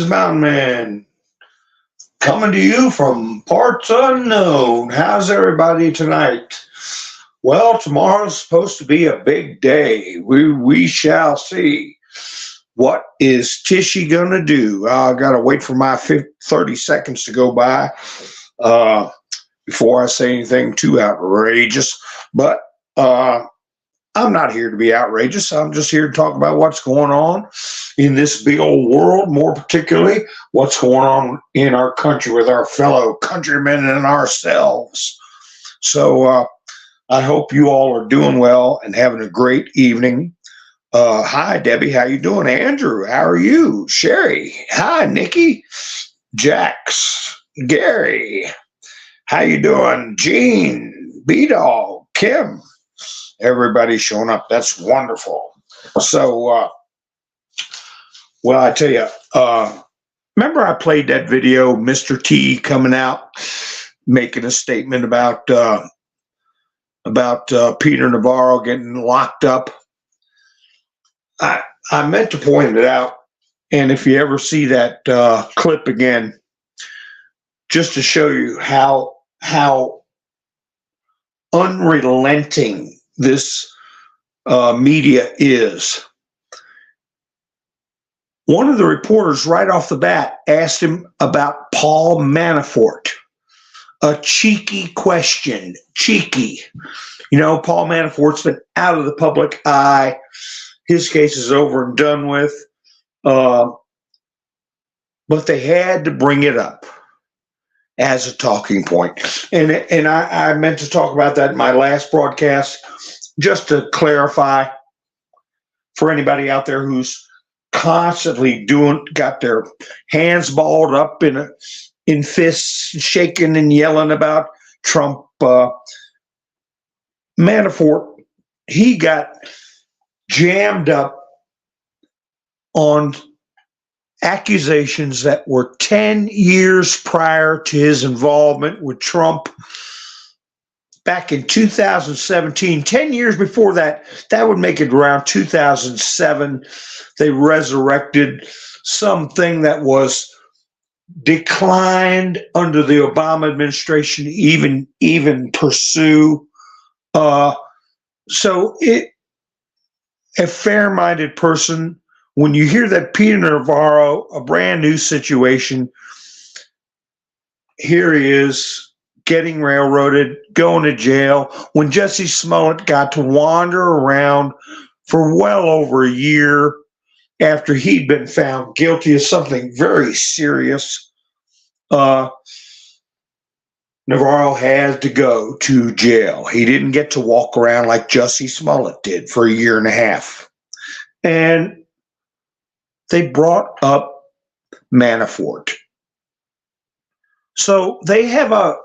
Mountain Man coming to you from parts unknown. How's everybody tonight? Well, tomorrow's supposed to be a big day. We shall see. What is Tishy gonna do? I gotta wait for my 30 seconds to go by before I say anything too outrageous. But I'm not here to be outrageous. I'm just here to talk about what's going on in this big old world, more particularly what's going on in our country with our fellow countrymen and ourselves. So I hope you all are doing well and having a great evening. Hi, Debbie. How you doing? Andrew, how are you? Sherry. Hi, Nikki. Jax. Gary. How you doing? Jean. B-Dog. Kim. Everybody's showing up. That's wonderful. So, well, I tell you, remember I played that video, Mr. T coming out, making a statement about Peter Navarro getting locked up. I meant to point it out, and if you ever see that clip again, just to show you how unrelenting this media is. One of the reporters right off the bat asked him about Paul Manafort. A cheeky question. Cheeky. You know, Paul Manafort's been out of the public eye. His case is over and done with. But they had to bring it up as a talking point. And I meant to talk about that in my last broadcast, just to clarify for anybody out there who's constantly got their hands balled up in fists, shaking and yelling about Trump. Manafort, he got jammed up on accusations that were 10 years prior to his involvement with Trump back in 2017. 10 years before that, that would make it around 2007. They resurrected something that was declined under the Obama administration to even pursue. So a fair-minded person, when you hear that Peter Navarro, a brand new situation, here he is getting railroaded, going to jail, when Jesse Smollett got to wander around for well over a year after he'd been found guilty of something very serious. Navarro had to go to jail. He didn't get to walk around like Jussie Smollett did for a year and a half. And they brought up Manafort. So they have a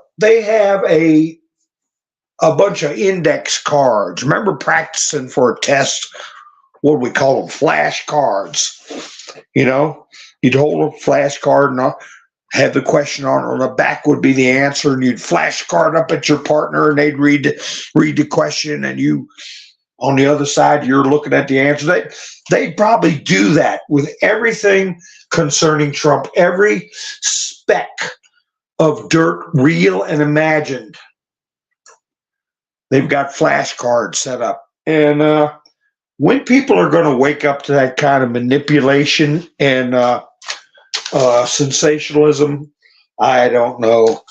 bunch of index cards. Remember practicing for a test? What do we call them? Flashcards. You know, you'd hold a flashcard and have the question on the back would be the answer, and you'd flashcard up at your partner, and they'd read the question, and you on the other side you're looking at the answer. They'd probably do that with everything concerning Trump, every speck of dirt, real and imagined. They've got flashcards set up, and when people are going to wake up to that kind of manipulation and sensationalism, I don't know.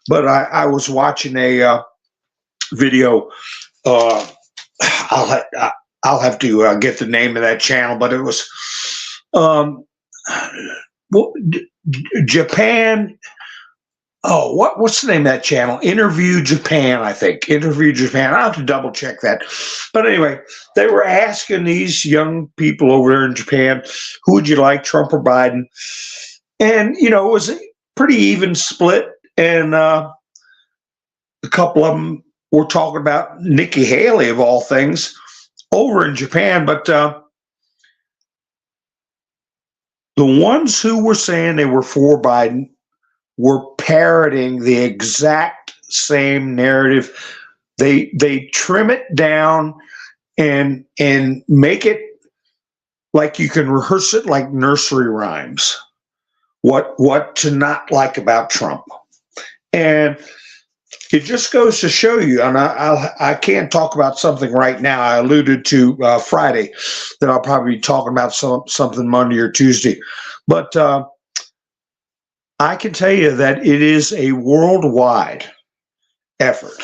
But I was watching a video. I'll have to get the name of that channel, but it was Japan. Oh, what's the name of that channel? Interview Japan, I think. Interview Japan. I'll have to double check that. But anyway, they were asking these young people over there in Japan, who would you like, Trump or Biden? And, you know, it was a pretty even split. And a couple of them were talking about Nikki Haley, of all things, over in Japan. But the ones who were saying they were for Biden were parroting the exact same narrative. They trim it down and make it like you can rehearse it like nursery rhymes. what to not like about Trump. And it just goes to show you, and I can't talk about something right now. I alluded to Friday that I'll probably be talking about something Monday or Tuesday. But I can tell you that it is a worldwide effort,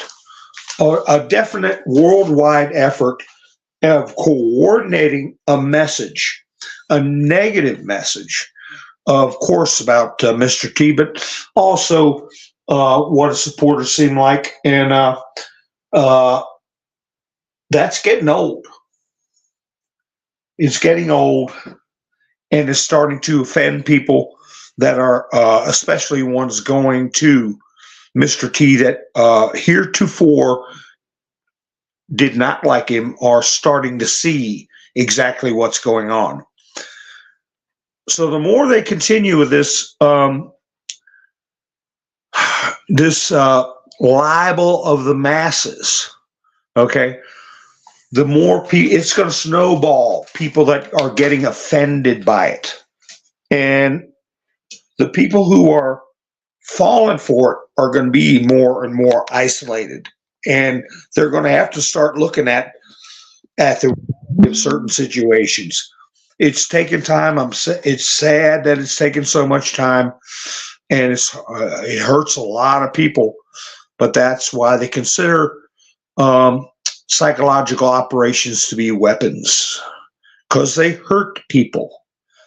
a definite worldwide effort of coordinating a message, a negative message, of course, about Mr. T, but also what his supporters seem like. And that's getting old. It's getting old, and it's starting to offend people that are, especially ones going to Mr. T that heretofore did not like him, are starting to see exactly what's going on. So the more they continue with this, this libel of the masses, okay, the more it's going to snowball people that are getting offended by it. And the people who are falling for it are going to be more and more isolated. And they're going to have to start looking at the certain situations. It's taken time. It's sad that it's taken so much time, and it hurts a lot of people. But that's why they consider psychological operations to be weapons, because they hurt people,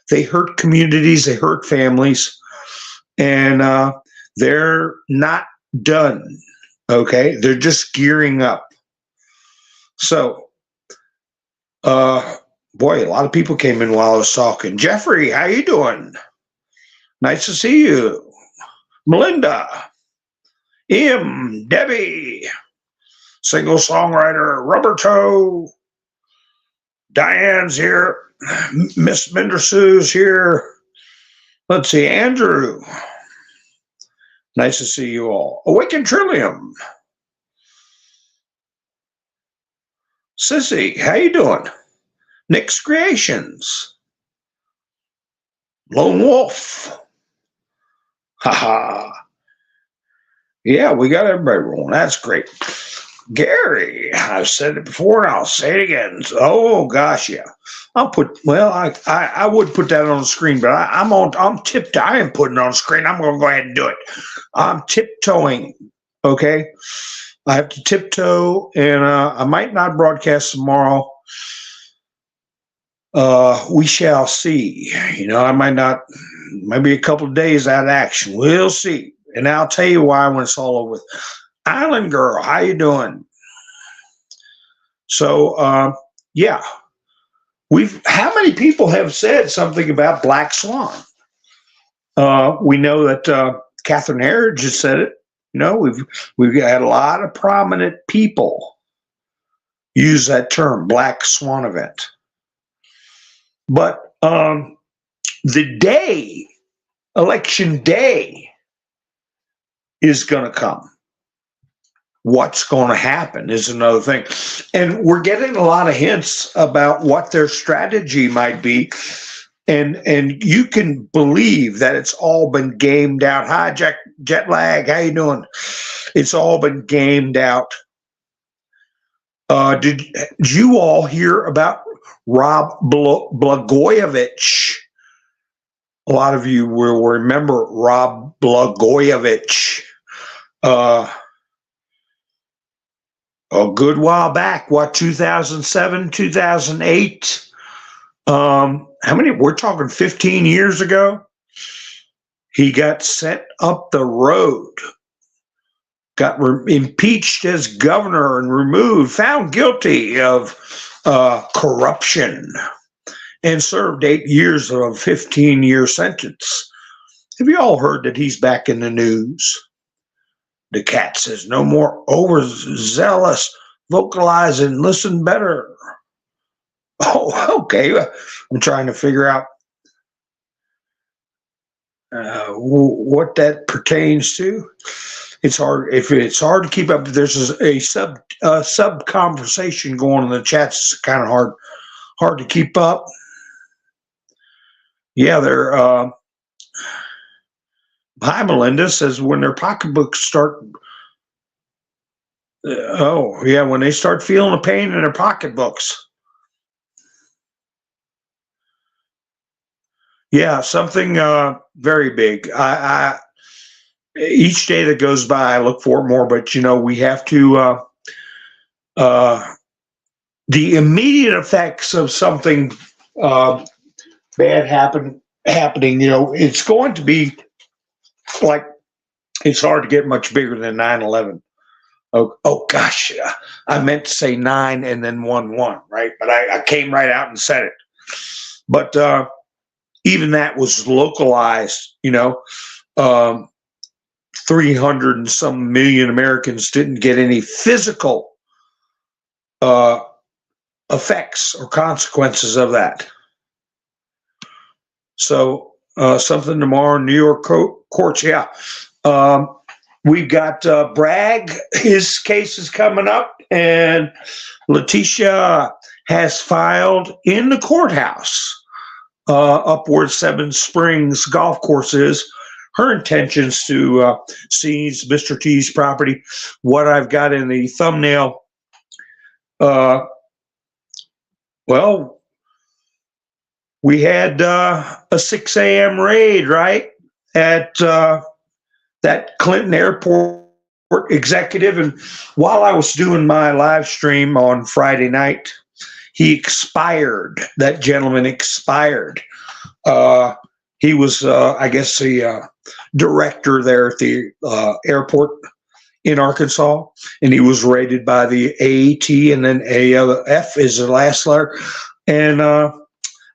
they hurt communities, they hurt families, and they're not done. Okay, they're just gearing up. So, boy, a lot of people came in while I was talking. Jeffrey, how you doing? Nice to see you. Melinda, Debbie, single songwriter, Rubber Toe, Diane's here, Miss Mendersue's here. Let's see, Andrew. Nice to see you all. Awaken Trillium. Sissy, how you doing? Nick's Creations. Lone Wolf. Haha. Yeah, we got everybody rolling. That's great. Gary, I've said it before and I'll say it again. Oh gosh, yeah. I would put that on the screen, but I'm tiptoeing. I am putting it on the screen. I'm going to go ahead and do it. I'm tiptoeing. Okay, I have to tiptoe, and I might not broadcast tomorrow. We shall see. I might not. Maybe a couple of days out of action. We'll see. And I'll tell you why when it's all over with. Island Girl, how you doing? So, yeah. How many people have said something about Black Swan? We know that Catherine Herridge has said it. We've had a lot of prominent people use that term, Black Swan event. But the day, election day, is going to come. What's going to happen is another thing. And we're getting a lot of hints about what their strategy might be. And you can believe that it's all been gamed out. Hi, Jet Lag, how you doing? It's all been gamed out. Did you all hear about Rob Blagojevich? A lot of you will remember Rob Blagojevich. A good while back, 2007, 2008? How many? We're talking 15 years ago. He got sent up the road, got impeached as governor and removed, found guilty of corruption, and served 8 years of a 15-year sentence. Have you all heard that he's back in the news? The cat says, no more overzealous, vocalize and listen better. Oh, okay. I'm trying to figure out what that pertains to. It's hard. If it's hard to keep up, there's a sub conversation going in the chats. It's kind of hard to keep up. Yeah, they're Hi, Melinda says when their pocketbooks start. Oh, yeah, when they start feeling the pain in their pocketbooks. Yeah, something very big. Each day that goes by, I look for it more. But we have to. The immediate effects of something bad happening. It's going to be like it's hard to get much bigger than 9/11. Oh gosh, I meant to say 9 and then 1/1, right? But I came right out and said it. But even that was localized. 300 and some million Americans didn't get any physical effects or consequences of that. So something tomorrow in New York courts. Yeah. We've got Bragg, his case is coming up, and Letitia has filed in the courthouse upward Seven Springs golf courses her intentions to seize Mr. T's property. What I've got in the thumbnail, well, we had a 6 a.m. raid, right, at that Clinton Airport executive. And while I was doing my live stream on Friday night, he expired. That gentleman expired. He was, I guess, the director there at the airport in Arkansas, and he was raided by the AET, and then AF is the last letter. And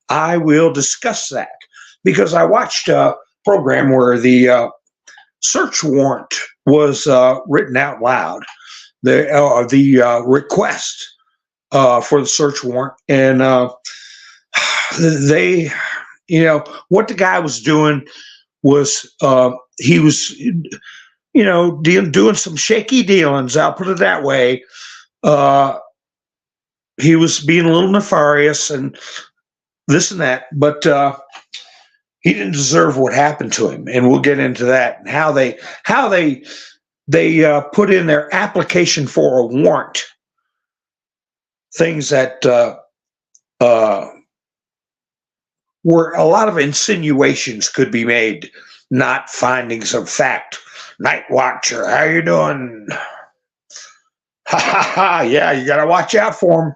I will discuss that because I watched a program where the search warrant was written out loud, the request for the search warrant, and they, what the guy was doing was he was, doing some shaky dealings. I'll put it that way. He was being a little nefarious and this and that, but he didn't deserve what happened to him, and we'll get into that and how they put in their application for a warrant things that where a lot of insinuations could be made, not findings of fact. Night Watcher, how you doing? Ha ha ha! Yeah, you got to watch out for him.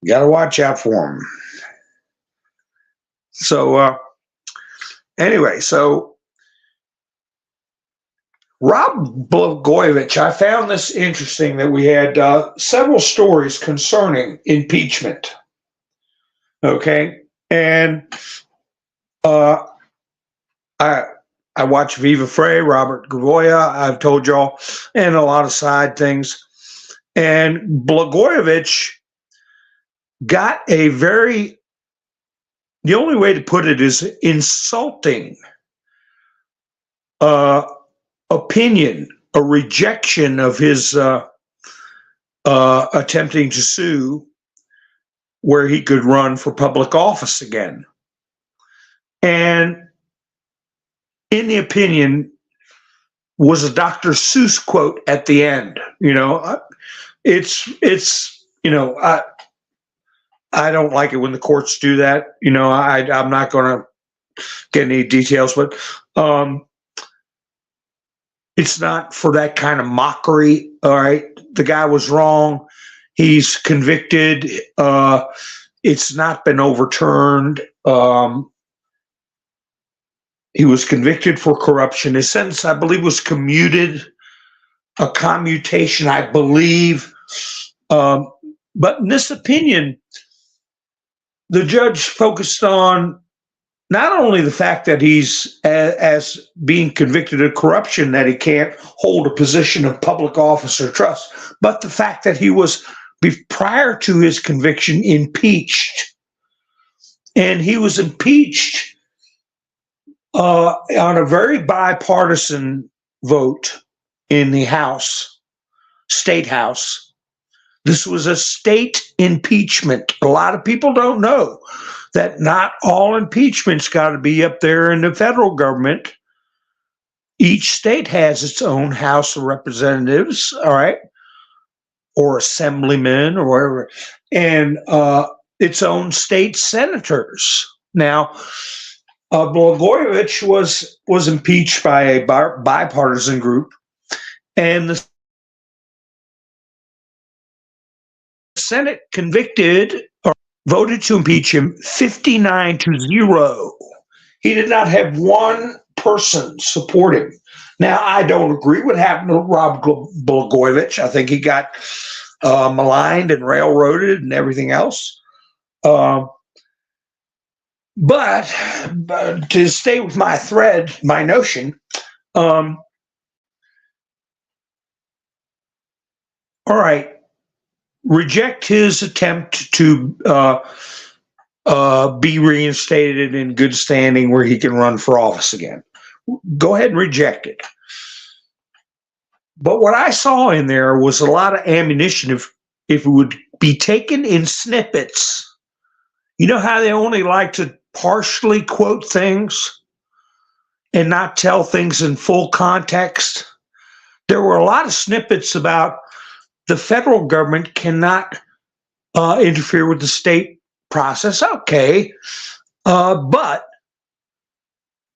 You got to watch out for him. So anyway, so Rob Blagojevich, I found this interesting that we had several stories concerning impeachment. Okay, and I watch Viva Frey, Robert Gravoya, I've told y'all, and a lot of side things. And Blagojevich got a very, the only way to put it is insulting opinion, a rejection of his attempting to sue where he could run for public office again. And in the opinion was a Dr. Seuss quote at the end. It's I don't like it when the courts do that. I'm not going to get any details, but it's not for that kind of mockery. All right, the guy was wrong. He's convicted. It's not been overturned. He was convicted for corruption. His sentence, I believe, was commuted, a commutation, I believe. But in this opinion, the judge focused on not only the fact that he's as being convicted of corruption, that he can't hold a position of public office or trust, but the fact that he was, prior to his conviction, impeached. And he was impeached on a very bipartisan vote in the House, State House. This was a state impeachment. A lot of people don't know that not all impeachments got to be up there in the federal government. each state has its own House of Representatives, all right, or assemblymen or whatever, and its own state senators. Now, Blagojevich was impeached by a bipartisan group, and the Senate convicted or voted to impeach him 59-0. He did not have one person support him. Now, I don't agree with what happened to Rob Blagojevich. I think he got maligned and railroaded and everything else. But to stay with my thread, my notion, all right, reject his attempt to be reinstated in good standing where he can run for office again. Go ahead and reject it. But what I saw in there was a lot of ammunition if it would be taken in snippets. You know how they only like to partially quote things and not tell things in full context? There were a lot of snippets about the federal government cannot interfere with the state process. Okay, but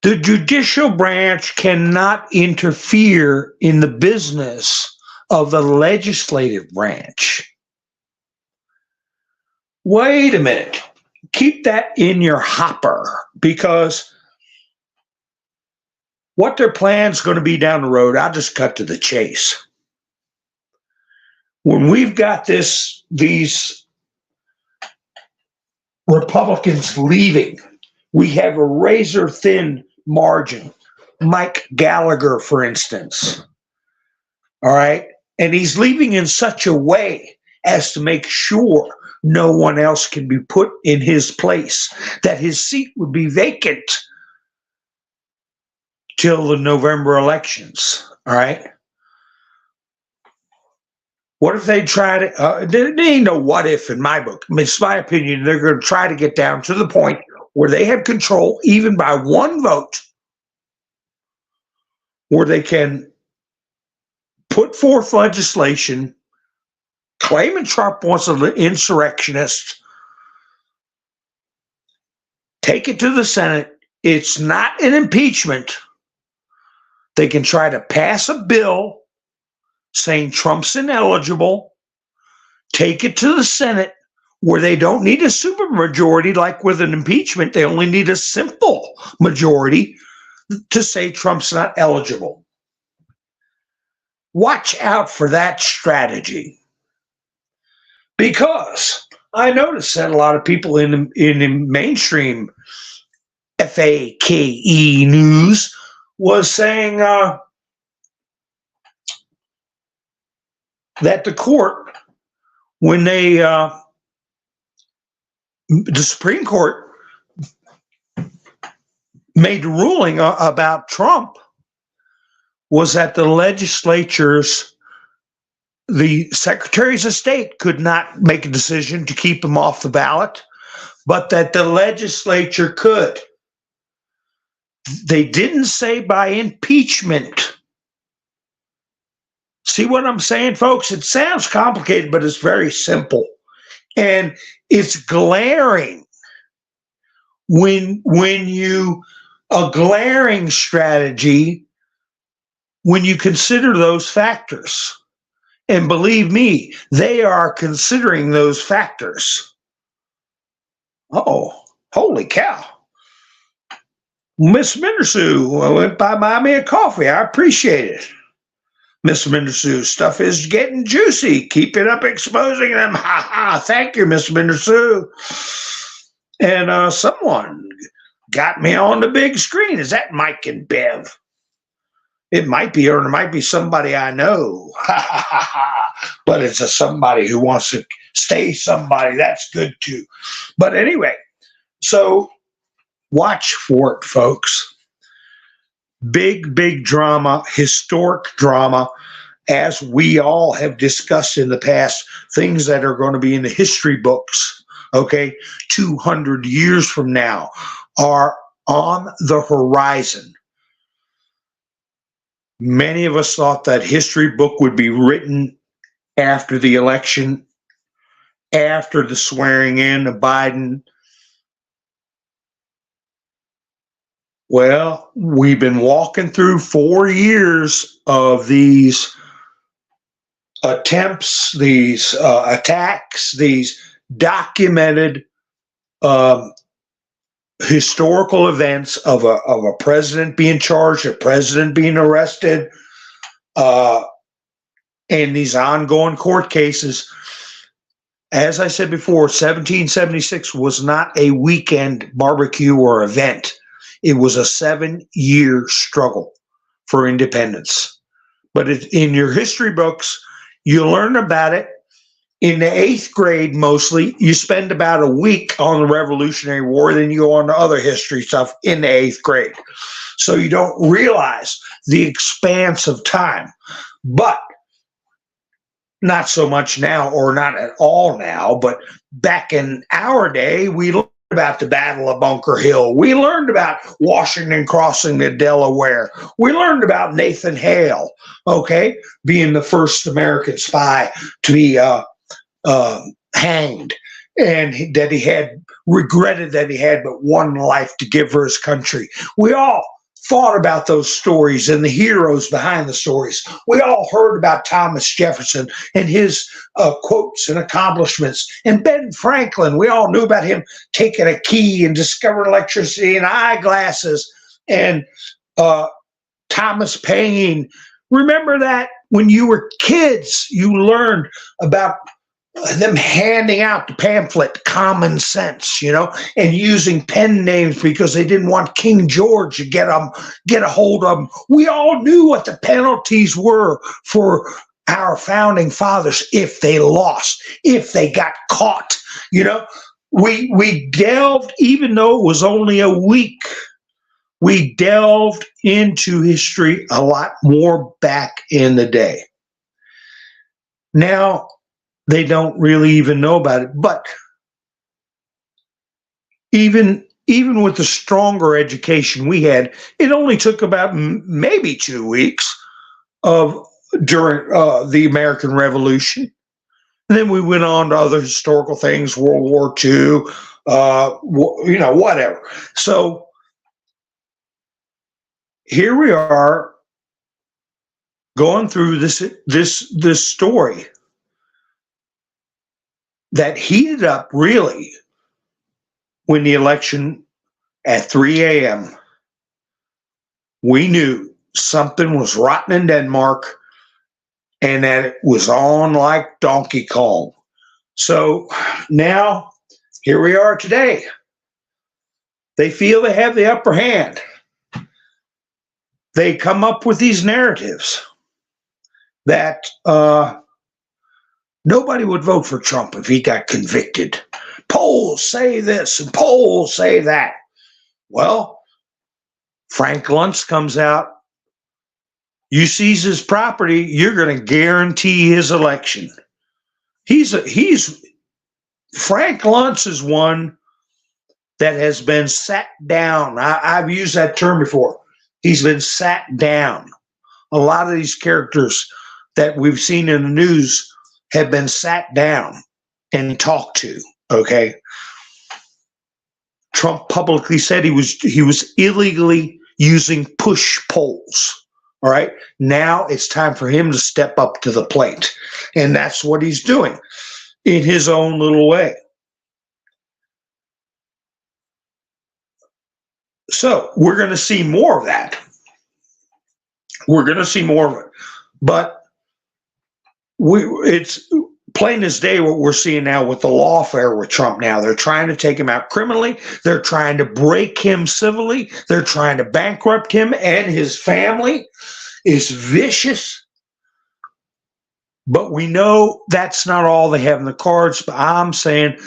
the judicial branch cannot interfere in the business of the legislative branch. Wait a minute. Keep that in your hopper, because what their plan's going to be down the road, I'll just cut to the chase. When we've got these Republicans leaving, we have a razor thin margin. Mike Gallagher, for instance. All right. And he's leaving in such a way as to make sure no one else can be put in his place, that his seat would be vacant till the November elections. All right. What if they try to, there ain't no what if in my book. It's my opinion, they're going to try to get down to the point where they have control, even by one vote, where they can put forth legislation claiming Trump wants an insurrectionist, take it to the Senate. It's not an impeachment. They can try to pass a bill saying Trump's ineligible, take it to the Senate where they don't need a supermajority like with an impeachment. They only need a simple majority to say Trump's not eligible. Watch out for that strategy, because I noticed that a lot of people in the mainstream FAKE news was saying that the court, when the Supreme Court made the ruling about Trump, was that the legislatures, the secretaries of state could not make a decision to keep him off the ballot, but that the legislature could. They didn't say by impeachment. See what I'm saying, folks? It sounds complicated, but it's very simple. And it's glaring when you, a glaring strategy when you consider those factors. And believe me, they are considering those factors. Uh-oh, holy cow. Miss Mindersue went by buy me a coffee. I appreciate it. Miss Mindersue, stuff is getting juicy. Keep it up exposing them. Ha ha. Thank you, Miss Mindersue. And someone got me on the big screen. Is that Mike and Bev? It might be, or it might be somebody I know. But it's a somebody who wants to stay somebody. That's good too. But anyway, so watch for it, folks. Big, big drama, historic drama, as we all have discussed in the past, things that are going to be in the history books, okay, 200 years from now are on the horizon. Many of us thought that history book would be written after the election, after the swearing in of Biden. Well, we've been walking through 4 years of these attempts, these attacks, these documented historical events of a president being charged, a president being arrested, and these ongoing court cases. As I said before, 1776 was not a weekend barbecue or event. It was a 7-year struggle for independence. But in your history books, you learn about it. In the 8th grade, mostly, you spend about a week on the Revolutionary War, then you go on to other history stuff in the 8th grade. So you don't realize the expanse of time. But not so much now, or not at all now, but back in our day, we learned about the Battle of Bunker Hill. We learned about Washington crossing the Delaware. We learned about Nathan Hale, okay, being the first American spy to be hanged, and that he had regretted that he had but one life to give for his country. We all thought about those stories and the heroes behind the stories. We all heard about Thomas Jefferson and his quotes and accomplishments. And Ben Franklin, we all knew about him taking a key and discovering electricity and eyeglasses. And Thomas Paine. Remember that when you were kids, you learned about them handing out the pamphlet Common Sense, and using pen names because they didn't want King George to get a hold of them. We all knew what the penalties were for our founding fathers if they lost, if they got caught. We delved, even though it was only a week, we delved into history a lot more back in the day. Now, they don't really even know about it. But even with the stronger education we had, it only took about maybe 2 weeks during the American Revolution. And then we went on to other historical things, World War II, whatever. So here we are going through this story that heated up really when the election at 3 a.m. we knew something was rotten in Denmark and that it was on like Donkey Kong. So now here we are today. They feel they have the upper hand. They come up with these narratives that nobody would vote for Trump if he got convicted. Polls say this and polls say that. Well, Frank Luntz comes out. You seize his property, you're going to guarantee his election. Frank Luntz is one that has been sat down. I've used that term before. He's been sat down. A lot of these characters that we've seen in the news have been sat down and talked to, okay? Trump publicly said he was illegally using push polls, all right? Now it's time for him to step up to the plate, and that's what he's doing in his own little way. So we're going to see more of that. We're going to see more of it. But it's plain as day what we're seeing now with the lawfare with Trump now. They're trying to take him out criminally. They're trying to break him civilly. They're trying to bankrupt him, and his family is vicious. But we know that's not all they have in the cards. But I'm saying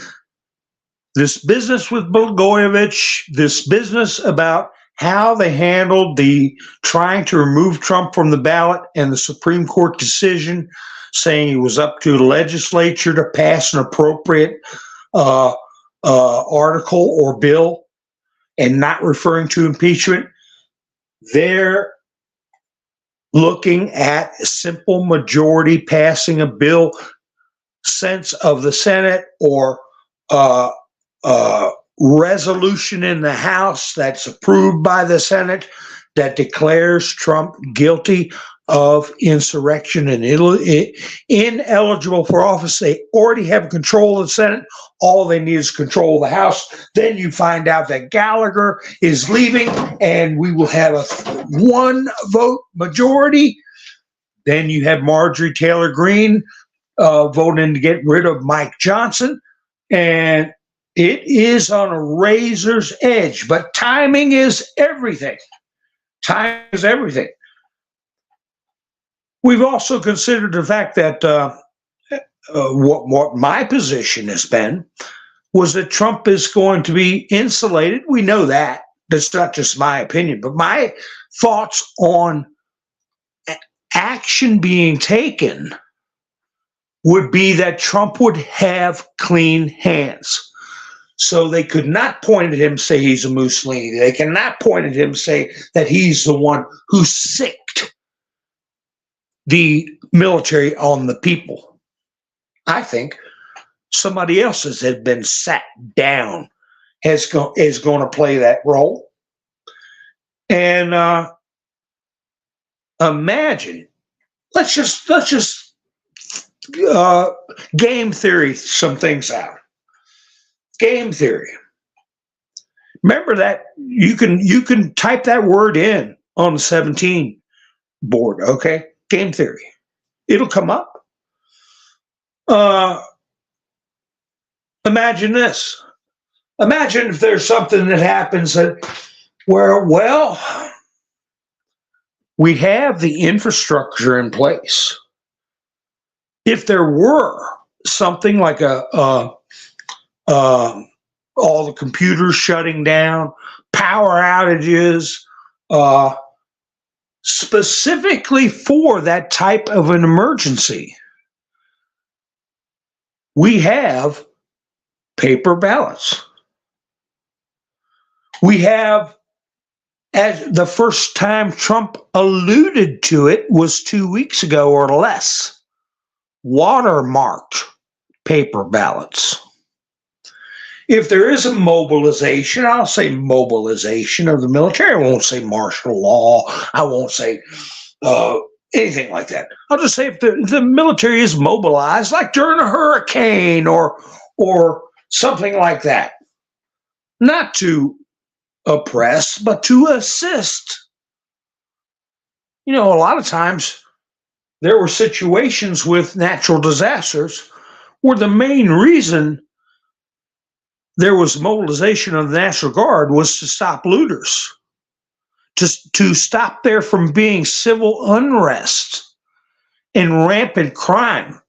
this business with Blagojevich, this business about how they handled the trying to remove Trump from the ballot and the Supreme Court decision saying it was up to the legislature to pass an appropriate article or bill and not referring to impeachment, they're looking at simple majority passing a bill, sense of the Senate, or resolution in the House that's approved by the Senate that declares Trump guilty of insurrection and ineligible for office. They already have control of the Senate. All they need is control of the House. Then you find out that Gallagher is leaving, and we will have a one vote majority. Then you have Marjorie Taylor Greene voting to get rid of Mike Johnson. And it is on a razor's edge, but timing is everything. Time is everything. We've also considered the fact that what my position has been was that Trump is going to be insulated. We know that. That's not just my opinion, but my thoughts on action being taken would be that Trump would have clean hands. So they could not point at him and say he's a Mussolini. They cannot point at him and say that he's the one who sicked the military on the people. I think somebody else has been sat down is going to play that role. And imagine, let's just game theory some things out. Game theory. Remember that you can type that word in on the 17 board, okay? Game theory. It'll come up. Imagine this. Imagine if there's something that happens where, well, we have the infrastructure in place. If there were something like all the computers shutting down, power outages, specifically for that type of an emergency, we have paper ballots. We have, as the first time Trump alluded to it was 2 weeks ago or less, watermarked paper ballots. If there is a mobilization, I'll say mobilization of the military. I won't say martial law. I won't say anything like that. I'll just say if the military is mobilized, like during a hurricane or something like that, not to oppress, but to assist. You know, a lot of times there were situations with natural disasters where the main reason there was mobilization of the National Guard was to stop looters, to stop there from being civil unrest and rampant crime.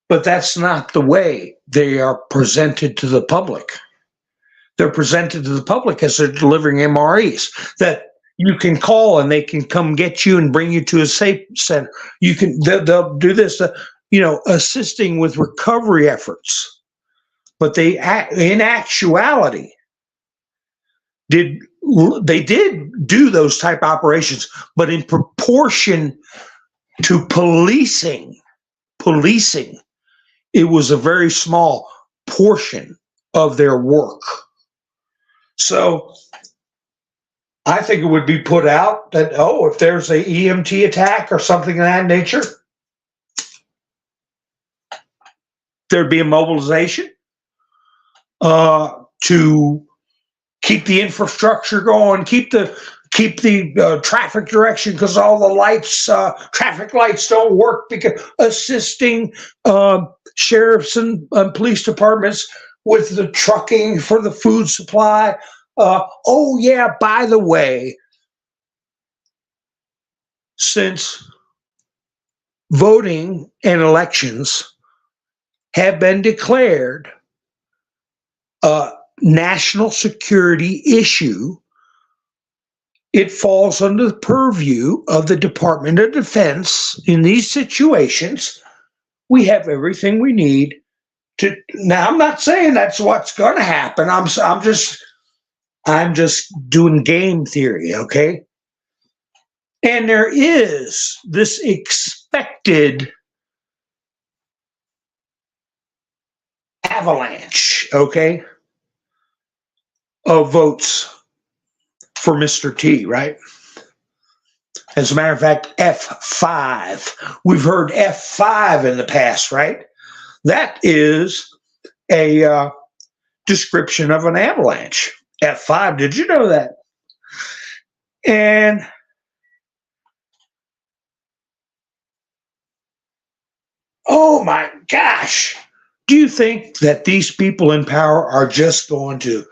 But that's not the way they are presented to the public. They're presented to the public as they're delivering MREs that you can call and they can come get you and bring you to a safe center. They'll do this, assisting with recovery efforts. But they, in actuality, did do those type operations, but in proportion to policing, it was a very small portion of their work. So I think it would be put out that, if there's a EMT attack or something of that nature, there'd be a mobilization to keep the infrastructure going, keep the traffic direction, because all the traffic lights don't work, because assisting sheriffs and police departments with the trucking for the food supply. By the way, since voting and elections have been declared a national security issue, it falls under the purview of the Department of Defense. In these situations, we have everything we need to. Now, I'm not saying that's what's going to happen. I'm just doing game theory, okay? And there is this expected avalanche, okay, of votes for Mr. T, right? As a matter of fact, F5. We've heard F5 in the past, right? That is a description of an avalanche. F5, did you know that? And oh my gosh, do you think that these people in power are just going to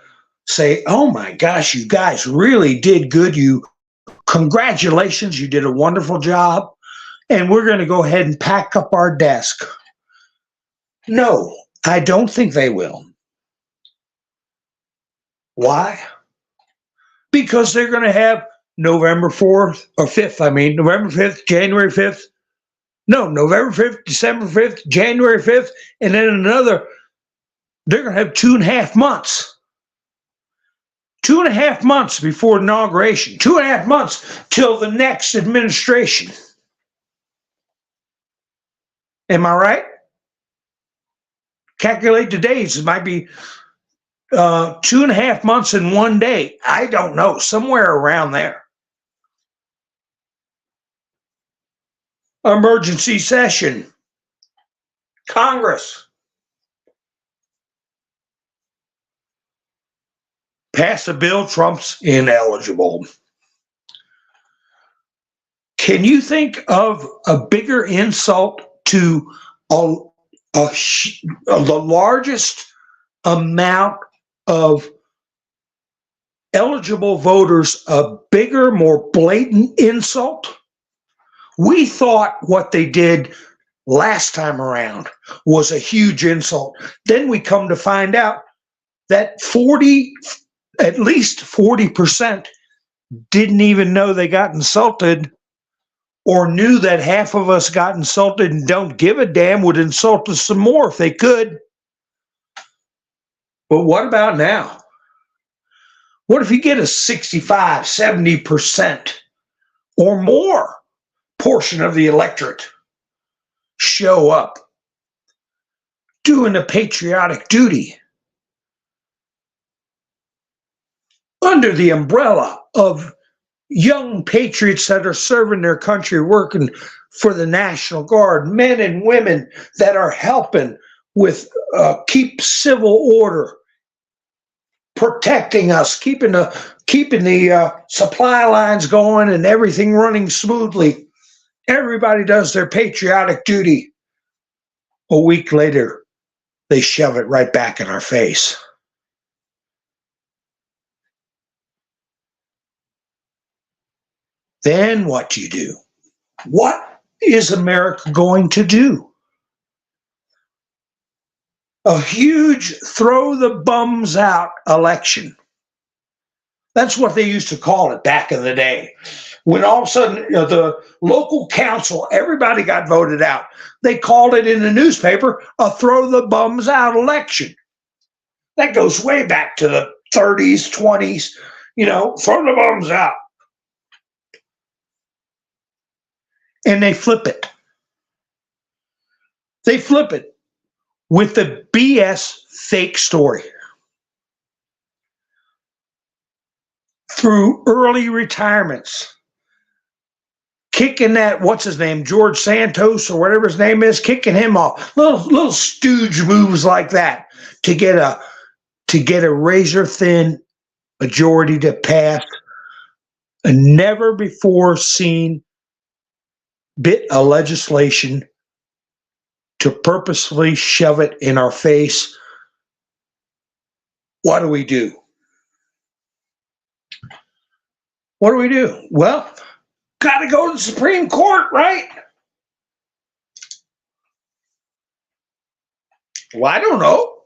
say, oh my gosh, you guys really did good. Congratulations, you did a wonderful job, and we're going to go ahead and pack up our desk? No, I don't think they will. Why? Because they're going to have November 4th or 5th, November 5th, January 5th. No, November 5th, December 5th, January 5th, and then another. They're going to have 2.5 months. 2.5 months before inauguration. 2.5 months till the next administration. Am I right? Calculate the days. It might be 2.5 months in one day. I don't know. Somewhere around there. Emergency session. Congress. Pass a bill, Trump's ineligible. Can you think of a bigger insult to the largest amount of eligible voters, a bigger, more blatant insult? We thought what they did last time around was a huge insult. Then we come to find out that at least 40% didn't even know they got insulted, or knew that half of us got insulted and don't give a damn, would insult us some more if they could. But what about now? What if you get a 65, 70% or more portion of the electorate show up doing a patriotic duty under the umbrella of young patriots that are serving their country, working for the National Guard, men and women that are helping with keep civil order, protecting us, keeping the supply lines going and everything running smoothly. Everybody does their patriotic duty. A week later, they shove it right back in our face. Then what do you do? What is America going to do? A huge throw the bums out election. That's what they used to call it back in the day. When all of a sudden, the local council, everybody got voted out. They called it in the newspaper a throw the bums out election. That goes way back to the 30s, 20s, throw the bums out. And they flip it. They flip it with the BS fake story. Through early retirements. Kicking that, what's his name, George Santos or whatever his name is, kicking him off. Little stooge moves like that to get a razor thin majority to pass a never before seen bit of legislation to purposefully shove it in our face. What do we do? What do we do? Well, got to go to the Supreme Court, right? Well, I don't know.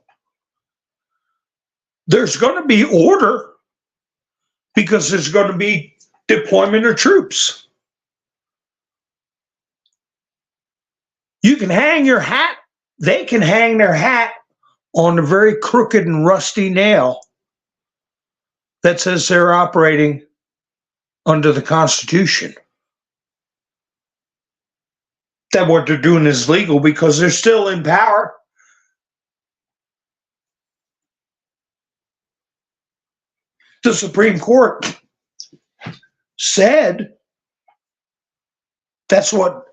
There's going to be order because there's going to be deployment of troops. You can hang your hat. They can hang their hat on a very crooked and rusty nail that says they're operating under the Constitution. that what they're doing is legal because they're still in power. The Supreme Court said that's what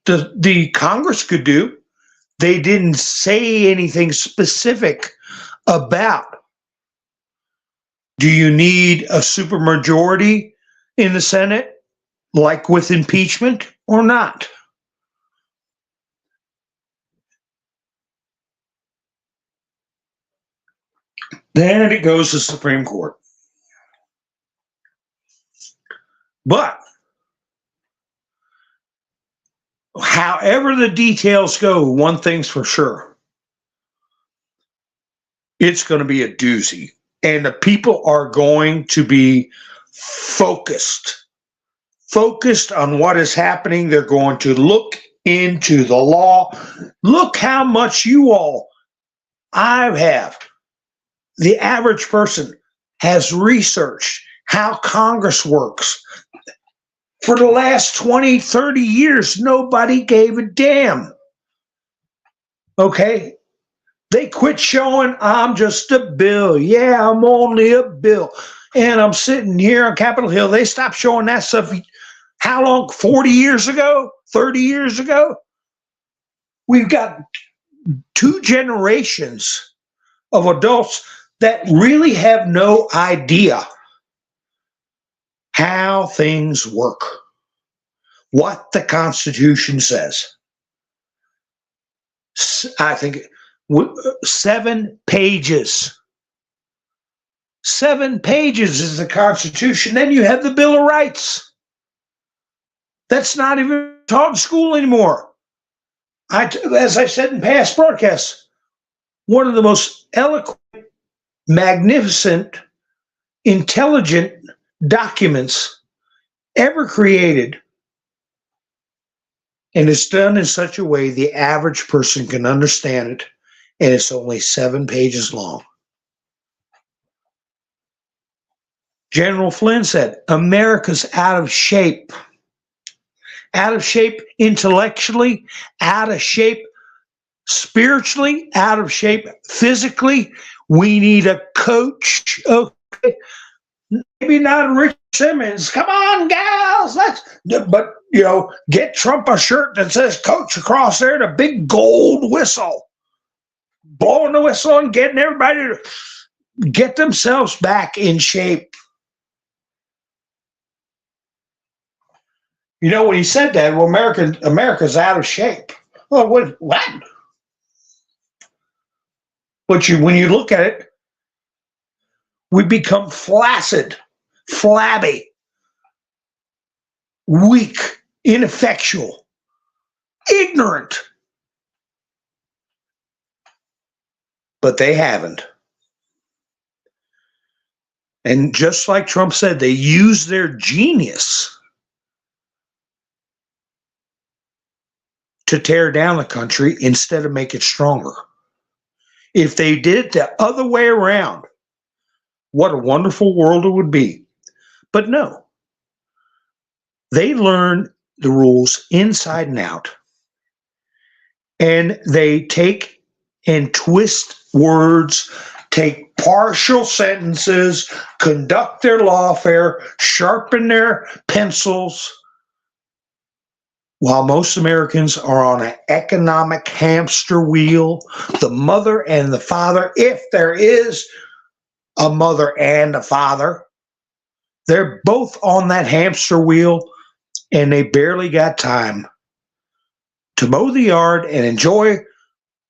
the Congress could do. They didn't say anything specific about, do you need a supermajority in the Senate, like with impeachment, or not? Then it goes to the Supreme Court. But however the details go, one thing's for sure. It's going to be a doozy. And the people are going to be focused on what is happening. They're going to look into the law. Look how much I have. The average person has researched how Congress works. For the last 20, 30 years, nobody gave a damn. Okay? They quit showing, I'm just a bill. Yeah, I'm only a bill. And I'm sitting here on Capitol Hill. They stopped showing that stuff. How long? 40 years ago? 30 years ago? We've got 2 generations of adults that really have no idea how things work, what the Constitution says. I think 7 pages. 7 pages is the Constitution. Then you have the Bill of Rights. That's not even taught in school anymore. As I said in past broadcasts, one of the most eloquent, magnificent, intelligent documents ever created, and it's done in such a way the average person can understand it, and it's only 7 pages long. General Flynn said, America's out of shape. Out of shape intellectually, out of shape spiritually, out of shape physically. We need a coach. Okay. Maybe not Rich Simmons. Come on, gals. But, get Trump a shirt that says coach across there and a big gold whistle. Blowing the whistle and getting everybody to get themselves back in shape. When he said that, well, America's out of shape. Well, what? But when you look at it, we become flaccid, flabby, weak, ineffectual, ignorant. But they haven't. And just like Trump said, they use their genius to tear down the country instead of make it stronger. If they did it the other way around, what a wonderful world it would be. But no, they learn the rules inside and out, and they take and twist words, take partial sentences, conduct their lawfare, sharpen their pencils, while most Americans are on an economic hamster wheel. The mother and the father, if there is a mother and a father, they're both on that hamster wheel, and they barely got time to mow the yard and enjoy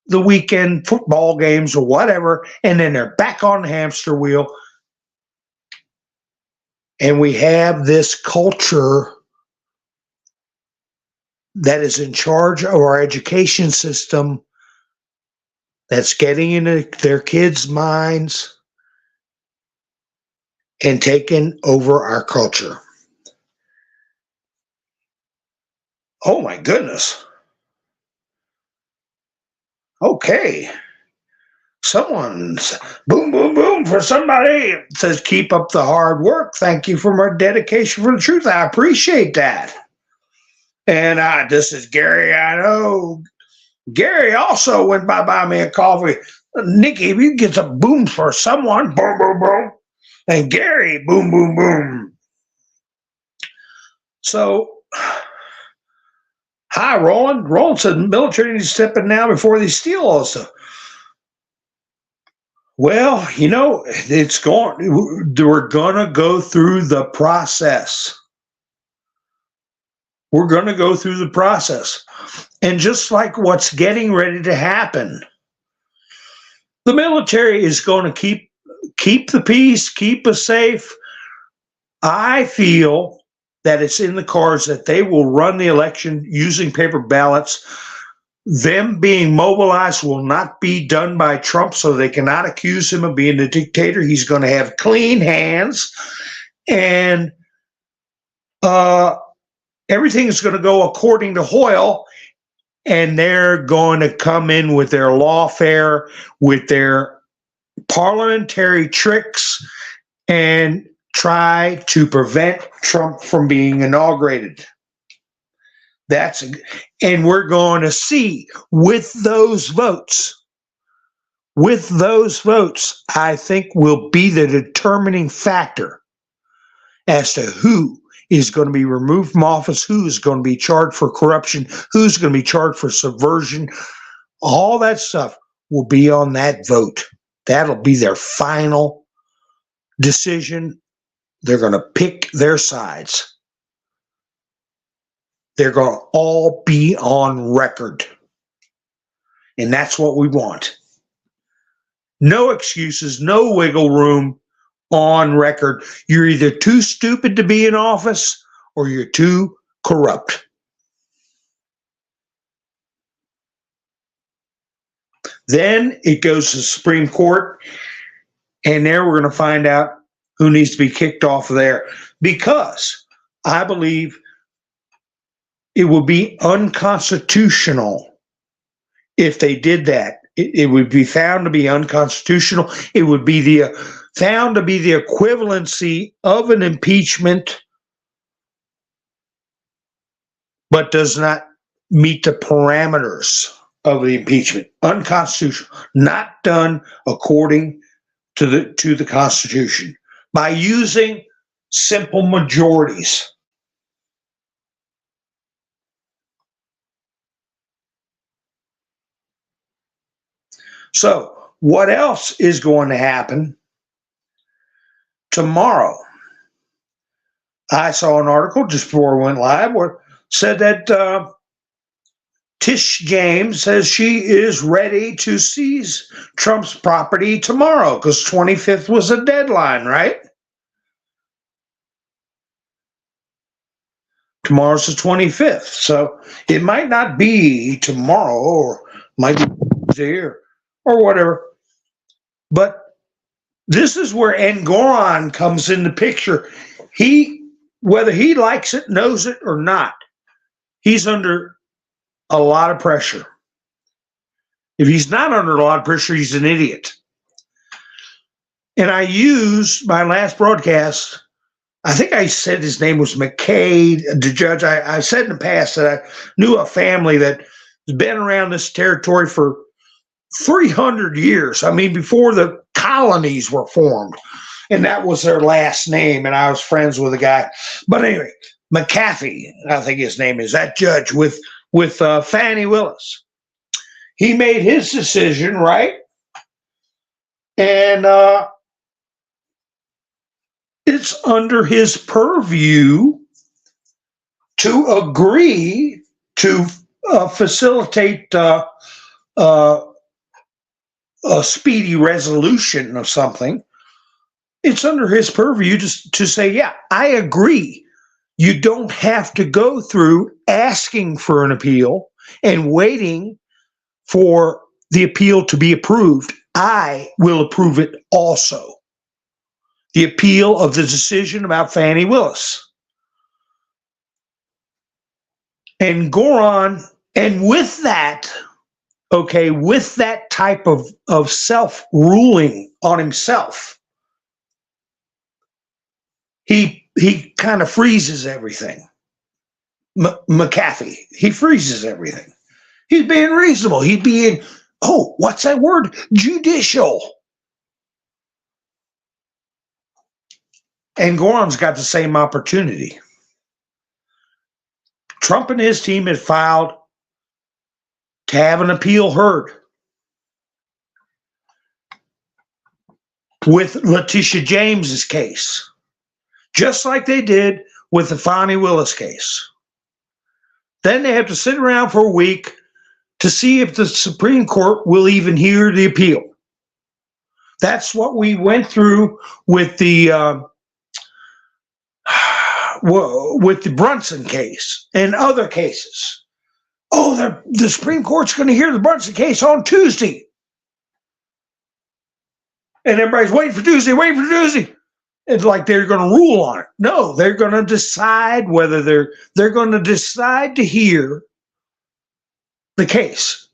the weekend football games or whatever, and then they're back on the hamster wheel. And we have this culture that is in charge of our education system that's getting into their kids' minds and taking over our culture. Oh my goodness. Okay. Someone's boom, boom, boom for somebody. It says, keep up the hard work. Thank you for my dedication for the truth. I appreciate that. And this is Gary. I know Gary also went by buy me a coffee. Nikki, if you get some booms for someone, boom, boom, boom. And Gary, boom, boom, boom. So, hi, Roland. Roland said military needs to step in now before they steal all this stuff. Well, you know, it's going. We're gonna go through the process. We're gonna go through the process, and just like what's getting ready to happen, the military is going to keep the peace, keep us safe. I feel that it's in the cards that they will run the election using paper ballots. Them being mobilized will not be done by Trump, so they cannot accuse him of being a dictator. He's going to have clean hands, and everything is going to go according to Hoyle, and they're going to come in with their lawfare, with their parliamentary tricks, and try to prevent Trump from being inaugurated. And we're going to see with those votes, I think will be the determining factor as to who is going to be removed from office, who is going to be charged for corruption, who's going to be charged for subversion. All that stuff will be on that vote. That'll be their final decision. They're going to pick their sides. They're going to all be on record. And that's what we want. No excuses, no wiggle room, on record. You're either too stupid to be in office or you're too corrupt. Then it goes to the Supreme Court, and there we're going to find out who needs to be kicked off of there, because I believe it would be unconstitutional if they did that. It would be found to be unconstitutional. It would be found to be the equivalency of an impeachment, but does not meet the parameters of the impeachment. Unconstitutional, not done according to the Constitution by using simple majorities. So, what else is going to happen tomorrow? I saw an article just before we went live where said that Tish James says she is ready to seize Trump's property tomorrow because 25th was a deadline, right? Tomorrow's the 25th, so it might not be tomorrow, or might be there, or whatever. But this is where Engoron comes in the picture. Whether he likes it, knows it, or not, he's under a lot of pressure. If he's not under a lot of pressure, he's an idiot. And I used my last broadcast, I think I said his name was McKay, the judge. I said in the past that I knew a family that has been around this territory for 300 years. I mean, before the colonies were formed. And that was their last name, and I was friends with the guy. But anyway, McAfee, I think his name is, that judge with Fannie Willis. He made his decision, right? And it's under his purview to agree to facilitate a speedy resolution of something. It's under his purview to say, yeah, I agree. You don't have to go through asking for an appeal and waiting for the appeal to be approved. I will approve it also. The appeal of the decision about Fannie Willis. And Goron, and with that, okay, with that type of self-ruling on himself, he kind of freezes everything. McAfee. He freezes everything. He's being reasonable. He's being, oh, what's that word? Judicial. And Goron's got the same opportunity. Trump and his team had filed to have an appeal heard with Letitia James's case, just like they did with the Fani Willis case. Then they have to sit around for a week to see if the Supreme Court will even hear the appeal. That's what we went through with the Brunson case and other cases. Oh, the Supreme Court's going to hear the Brunson case on Tuesday. And everybody's waiting for Tuesday. It's like they're going to rule on it. No, they're going to decide whether they're going to decide to hear the case.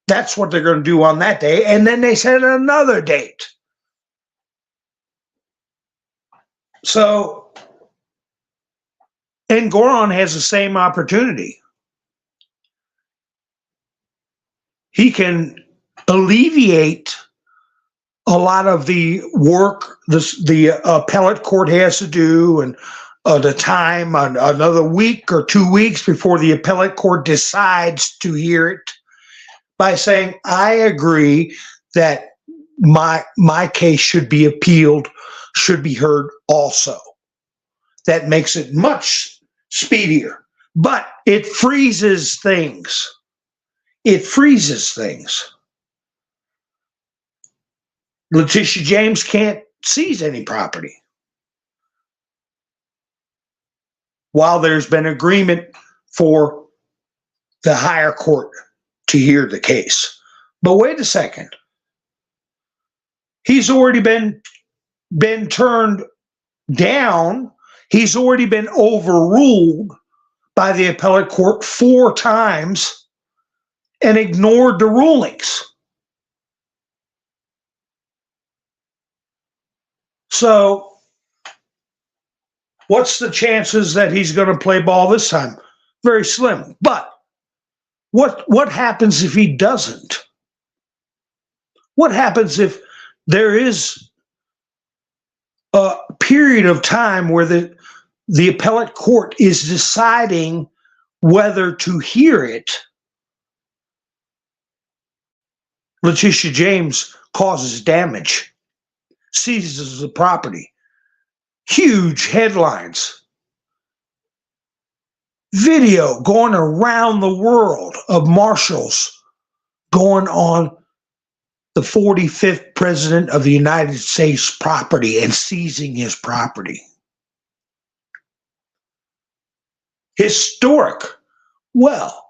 That's what they're going to do on that day. And then they set another date. So, and Goron has the same opportunity. He can alleviate a lot of the work the appellate court has to do, and the time, another week or 2 weeks before the appellate court decides to hear it, by saying, I agree that my case should be appealed, should be heard also. That makes it much speedier, but it freezes things. It freezes things. Letitia James can't seize any property while there's been agreement for the higher court to hear the case. But wait a second. He's already been turned down. He's already been overruled by the appellate court 4 times and ignored the rulings. So, what's the chances that he's going to play ball this time? Very slim. But what happens if he doesn't? What happens if there is a period of time where the appellate court is deciding whether to hear it? Letitia James causes damage, seizes the property, huge headlines, video going around the world of marshals going on the 45th president of the United States property and seizing his property. Historic. Well,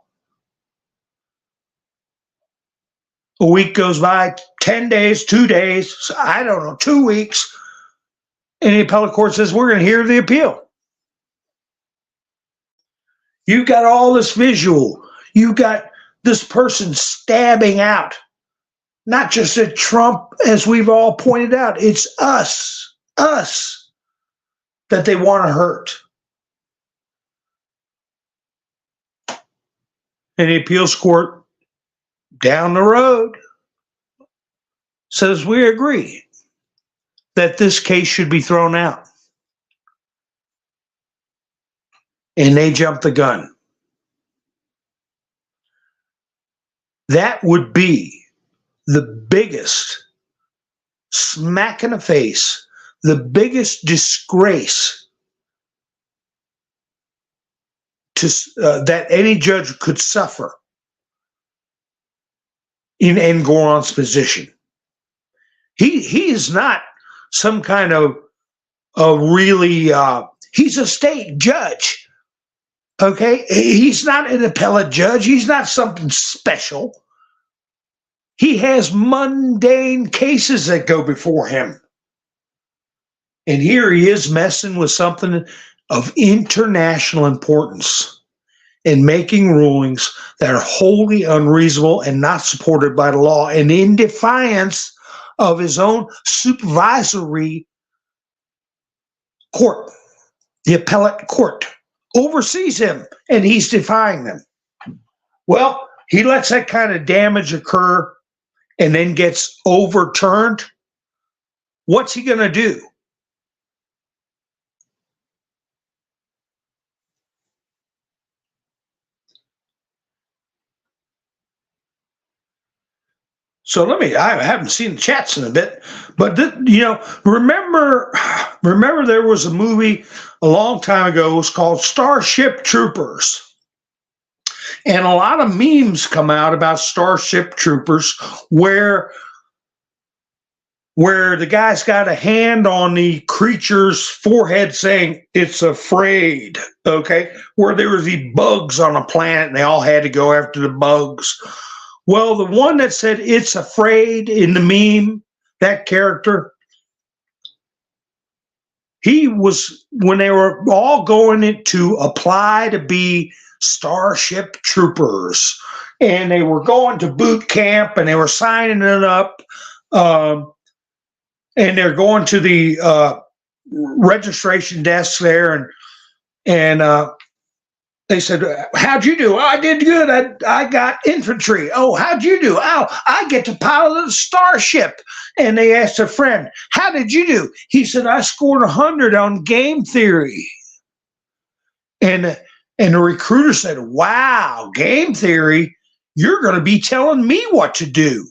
a week goes by, 10 days, 2 days, I don't know, 2 weeks, and the appellate court says, we're going to hear the appeal. You've got all this visual. You've got this person stabbing out. Not just at Trump, as we've all pointed out. It's us that they want to hurt. And the appeals court down the road says, we agree that this case should be thrown out. And they jump the gun. That would be the biggest smack in the face, the biggest disgrace that any judge could suffer in Goron's position. He is not some kind of really, he's a state judge, okay? He's not an appellate judge. He's not something special. He has mundane cases that go before him. And here he is messing with something of international importance and making rulings that are wholly unreasonable and not supported by the law and in defiance of his own supervisory court, the appellate court oversees him, and he's defying them. Well, he lets that kind of damage occur and then gets overturned. What's he going to do? So I haven't seen the chats in a bit, but remember there was a movie a long time ago. It was called Starship Troopers. And a lot of memes come out about Starship Troopers where the guy's got a hand on the creature's forehead saying it's afraid, okay? Where there was these bugs on a planet and they all had to go after the bugs. Well, the one that said it's afraid in the meme, that character, he was, when they were all going to apply to be Starship Troopers, and they were going to boot camp and they were signing it up, and they're going to the registration desk there, and they said, how'd you do? Oh, I did good. I got infantry. Oh, how'd you do? Oh, I get to pilot a starship. And they asked a friend, how did you do? He said, I scored 100 on game theory. And the recruiter said, wow, game theory? You're going to be telling me what to do.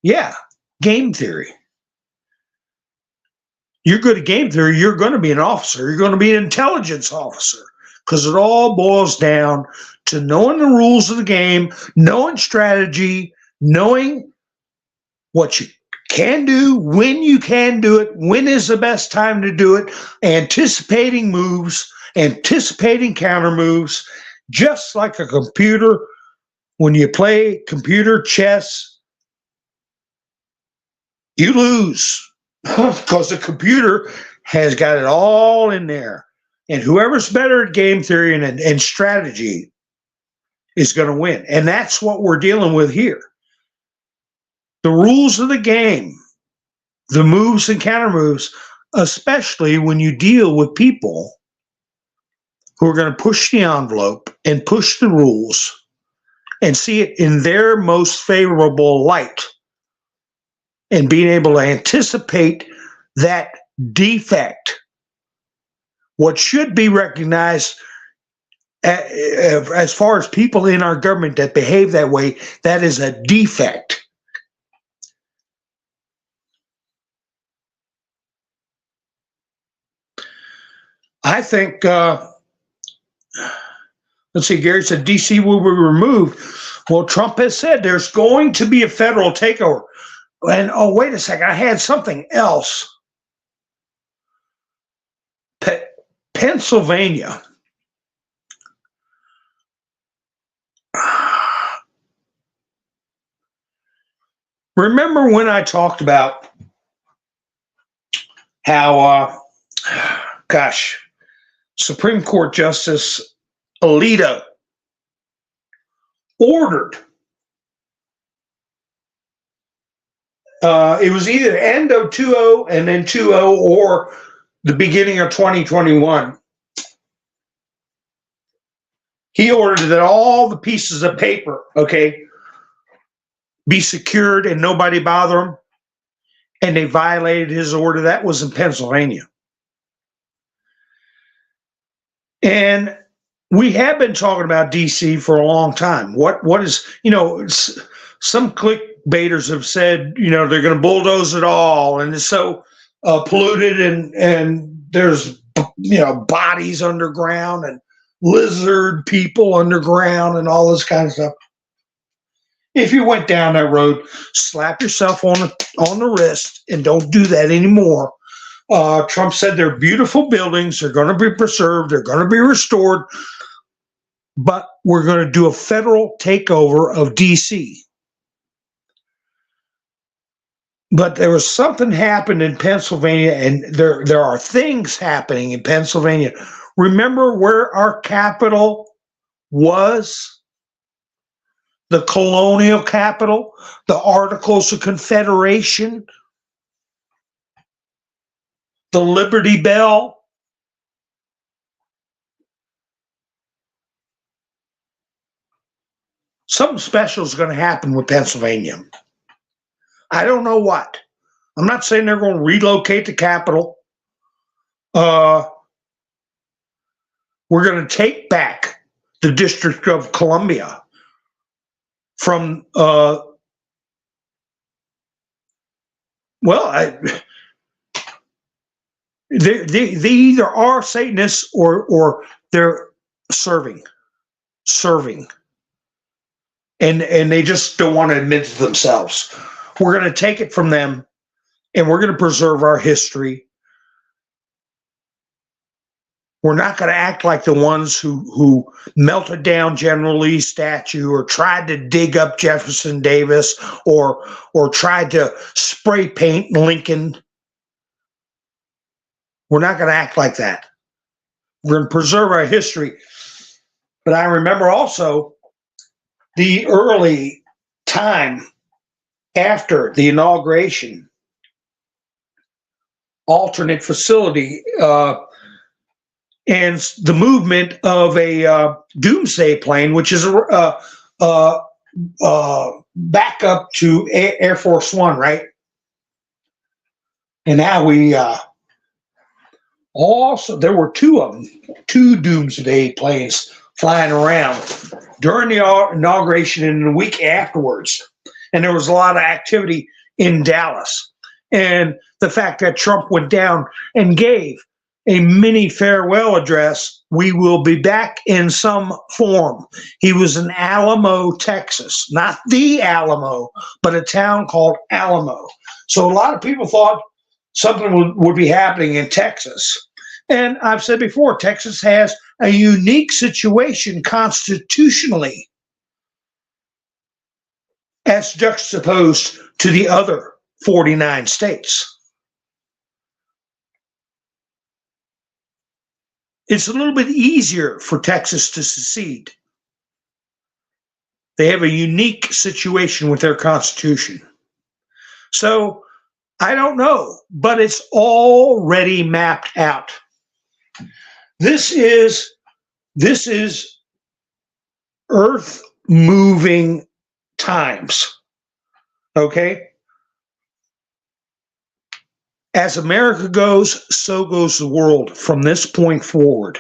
Yeah, game theory. You're good at game theory. You're going to be an officer. You're going to be an intelligence officer. Because it all boils down to knowing the rules of the game, knowing strategy, knowing what you can do, when you can do it, when is the best time to do it, anticipating moves, anticipating counter moves, just like a computer. When you play computer chess, you lose because the computer has got it all in there. And whoever's better at game theory and strategy is going to win. And that's what we're dealing with here. The rules of the game, the moves and counter moves, especially when you deal with people who are going to push the envelope and push the rules and see it in their most favorable light, and being able to anticipate that defect. What should be recognized as far as people in our government that behave that way, that is a defect. I think, let's see, Gary said DC will be removed. Well, Trump has said there's going to be a federal takeover. And, oh, wait a second, I had something else. Pennsylvania. Remember when I talked about how, Supreme Court Justice Alito ordered, it was either end of 20 and then 20 or the beginning of 2021. He ordered that all the pieces of paper, okay, be secured and nobody bother them. And they violated his order. That was in Pennsylvania. And we have been talking about DC for a long time. What is, some clickbaiters have said, they're going to bulldoze it all, and it's so polluted, and there's, bodies underground and lizard people underground and all this kind of stuff. If you went down that road, slap yourself on the wrist and don't do that anymore. Trump said they're beautiful buildings. They're going to be preserved. They're going to be restored. But we're going to do a federal takeover of DC. But there was something happened in Pennsylvania, and there are things happening in Pennsylvania. Remember where our capital was? The colonial capital, the Articles of Confederation, the Liberty Bell. something special is going to happen with Pennsylvania. I don't know what. I'm not saying they're going to relocate the capital. We're going to take back the District of Columbia from, they either are Satanists or they're serving, and they just don't want to admit to themselves. We're going to take it from them, and we're going to preserve our history. We're not going to act like the ones who melted down General Lee's statue or tried to dig up Jefferson Davis or tried to spray paint Lincoln. We're not going to act like that. We're going to preserve our history. But I remember also the early time after the inauguration, alternate facility, and the movement of a doomsday plane, which is a backup to Air Force One, right? And now we also, there were two of them, two doomsday planes flying around during the inauguration and the week afterwards. And there was a lot of activity in Dallas. And the fact that Trump went down and gave a mini farewell address, we will be back in some form. He was in Alamo, Texas, not the Alamo, but a town called Alamo. So a lot of people thought something would be happening in Texas. And I've said before, Texas has a unique situation constitutionally as juxtaposed to the other 49 states. It's a little bit easier for Texas to secede. They have a unique situation with their constitution. So I don't know, but it's already mapped out. This is earth moving times. Okay? As America goes, so goes the world from this point forward.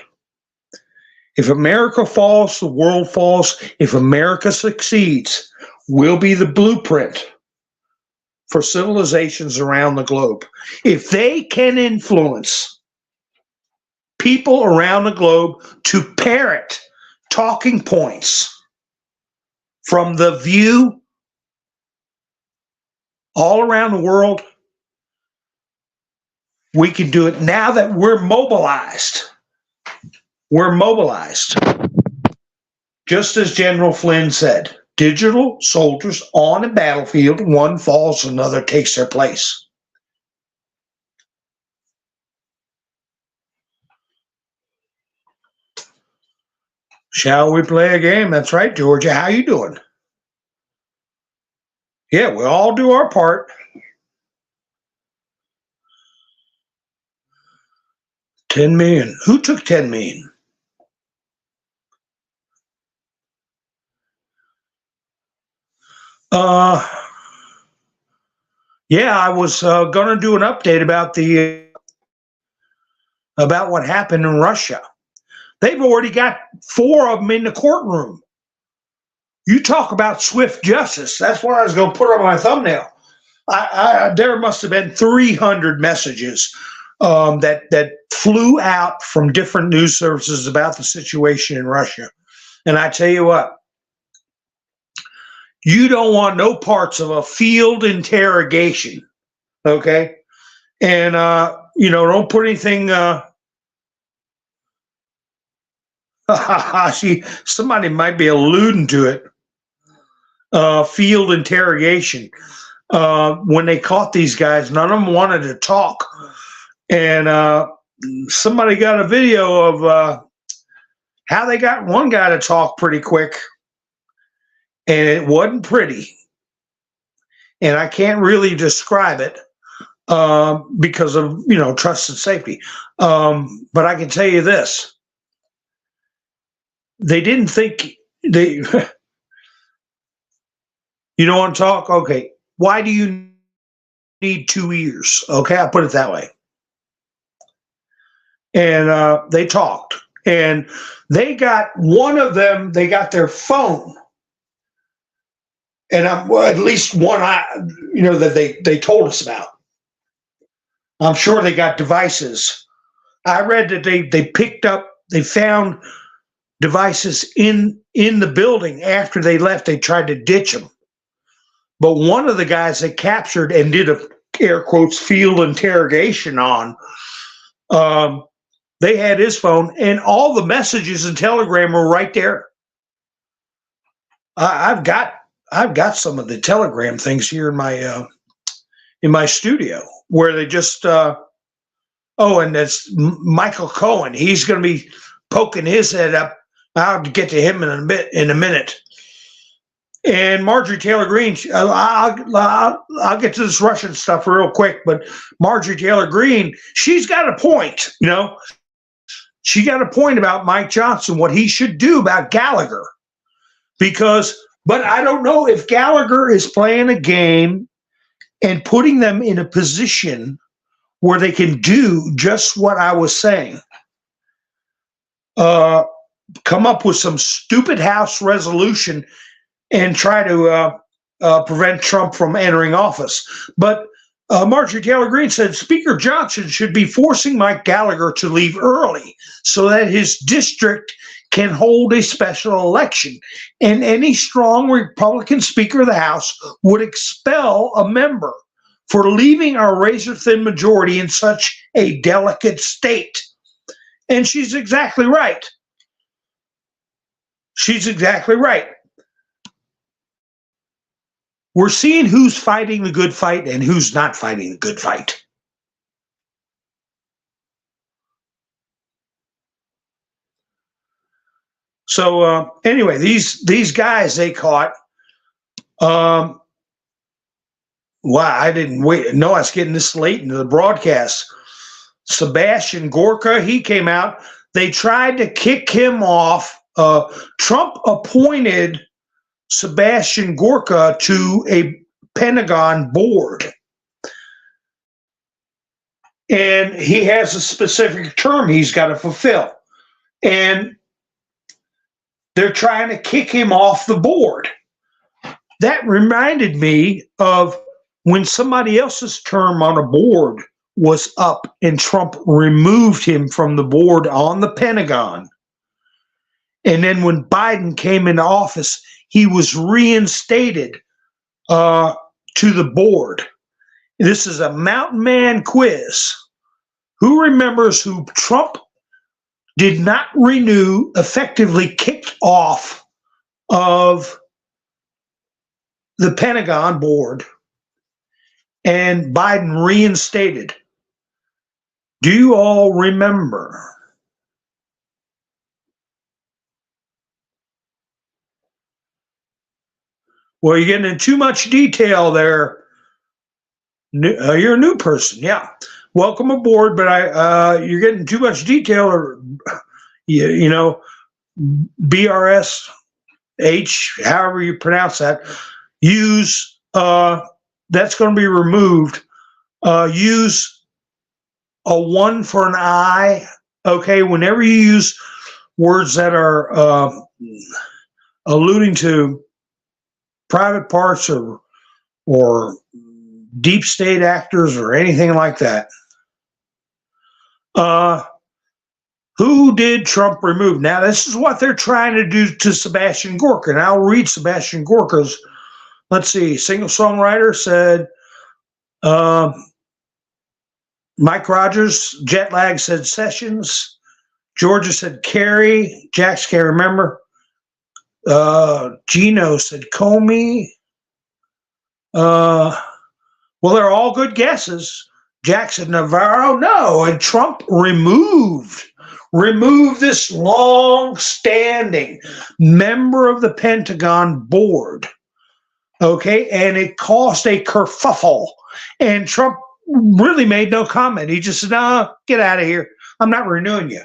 If America falls, the world falls. If America succeeds, we'll be the blueprint for civilizations around the globe. If they can influence people around the globe to parrot talking points from The View all around the world, we can do it now that we're mobilized. We're mobilized. Just as General Flynn said, digital soldiers on a battlefield, one falls, another takes their place. Shall we play a game? That's right, Georgia. How you doing? Yeah, we all do our part. 10 million. Who took 10 million? Yeah, I was going to do an update about what happened in Russia. They've already got 4 of them in the courtroom. You talk about swift justice. That's what I was going to put on my thumbnail. There must have been 300 messages that flew out from different news services about the situation in Russia. And I tell you what, you don't want no parts of a field interrogation, okay? And, don't put anything, see, somebody might be alluding to it, field interrogation. When they caught these guys, none of them wanted to talk. And somebody got a video of how they got one guy to talk pretty quick. And it wasn't pretty. And I can't really describe it because of, trust and safety. But I can tell you this. They didn't think You don't want to talk? Okay. Why do you need 2 ears? Okay, I'll put it that way. And they talked. And they got one of them, they got their phone. And well, at least one, that they told us about. I'm sure they got devices. I read that they found devices in the building after they left. They tried to ditch them. But one of the guys they captured and did a air quotes field interrogation on, they had his phone, and all the messages and telegram were right there. I've got some of the telegram things here in my studio where they just and that's Michael Cohen. He's going to be poking his head up. I'll get to him in a minute. And Marjorie Taylor Greene, I'll get to this Russian stuff real quick, but Marjorie Taylor Greene, she's got a point, She got a point about Mike Johnson, what he should do about Gallagher. But I don't know if Gallagher is playing a game and putting them in a position where they can do just what I was saying. Come up with some stupid House resolution and try to prevent Trump from entering office. But Marjorie Taylor Greene said Speaker Johnson should be forcing Mike Gallagher to leave early so that his district can hold a special election. And any strong Republican Speaker of the House would expel a member for leaving our razor-thin majority in such a delicate state. And she's exactly right. She's exactly right. We're seeing who's fighting the good fight and who's not fighting the good fight. So anyway, these guys they caught. Wow, I didn't wait. No, I was getting this late into the broadcast. Sebastian Gorka, he came out. They tried to kick him off. Trump appointed Sebastian Gorka to a Pentagon board. And he has a specific term he's got to fulfill. And they're trying to kick him off the board. That reminded me of when somebody else's term on a board was up and Trump removed him from the board on the Pentagon. And then when Biden came into office, he was reinstated to the board. This is a Mountain Man quiz. Who remembers who Trump did not renew, effectively kicked off of the Pentagon board, and Biden reinstated? Do you all remember? Well, you're getting in too much detail there. You're a new person, yeah. Welcome aboard, but you're getting too much detail, or BRSH, however you pronounce that. Use that's going to be removed. Use a 1 for an I. Okay, whenever you use words that are alluding to private parts or deep state actors or anything like that. Who did Trump remove? Now, this is what they're trying to do to Sebastian Gorka. And I'll read Sebastian Gorka's. Let's see. Single songwriter said, Mike Rogers, jet lag said Sessions. Georgia said Kerry. Jax can't remember. Gino said Comey. Well, they're all good guesses. Jack said Navarro. No, and Trump removed this long-standing member of the Pentagon board. Okay, and it caused a kerfuffle. And Trump really made no comment. He just said, "No, get out of here. I'm not renewing you."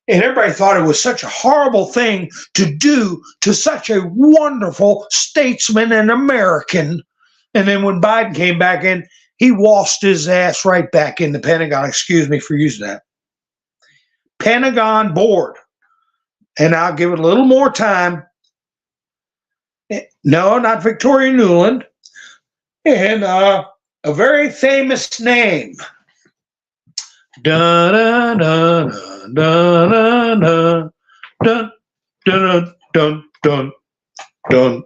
And everybody thought it was such a horrible thing to do to such a wonderful statesman and American. And then when Biden came back in, he washed his ass right back in the Pentagon. Excuse me for using that. Pentagon board. And I'll give it a little more time. No, not Victoria Nuland. And a very famous name. Dun dun dun dun dun dun dun dun dun dun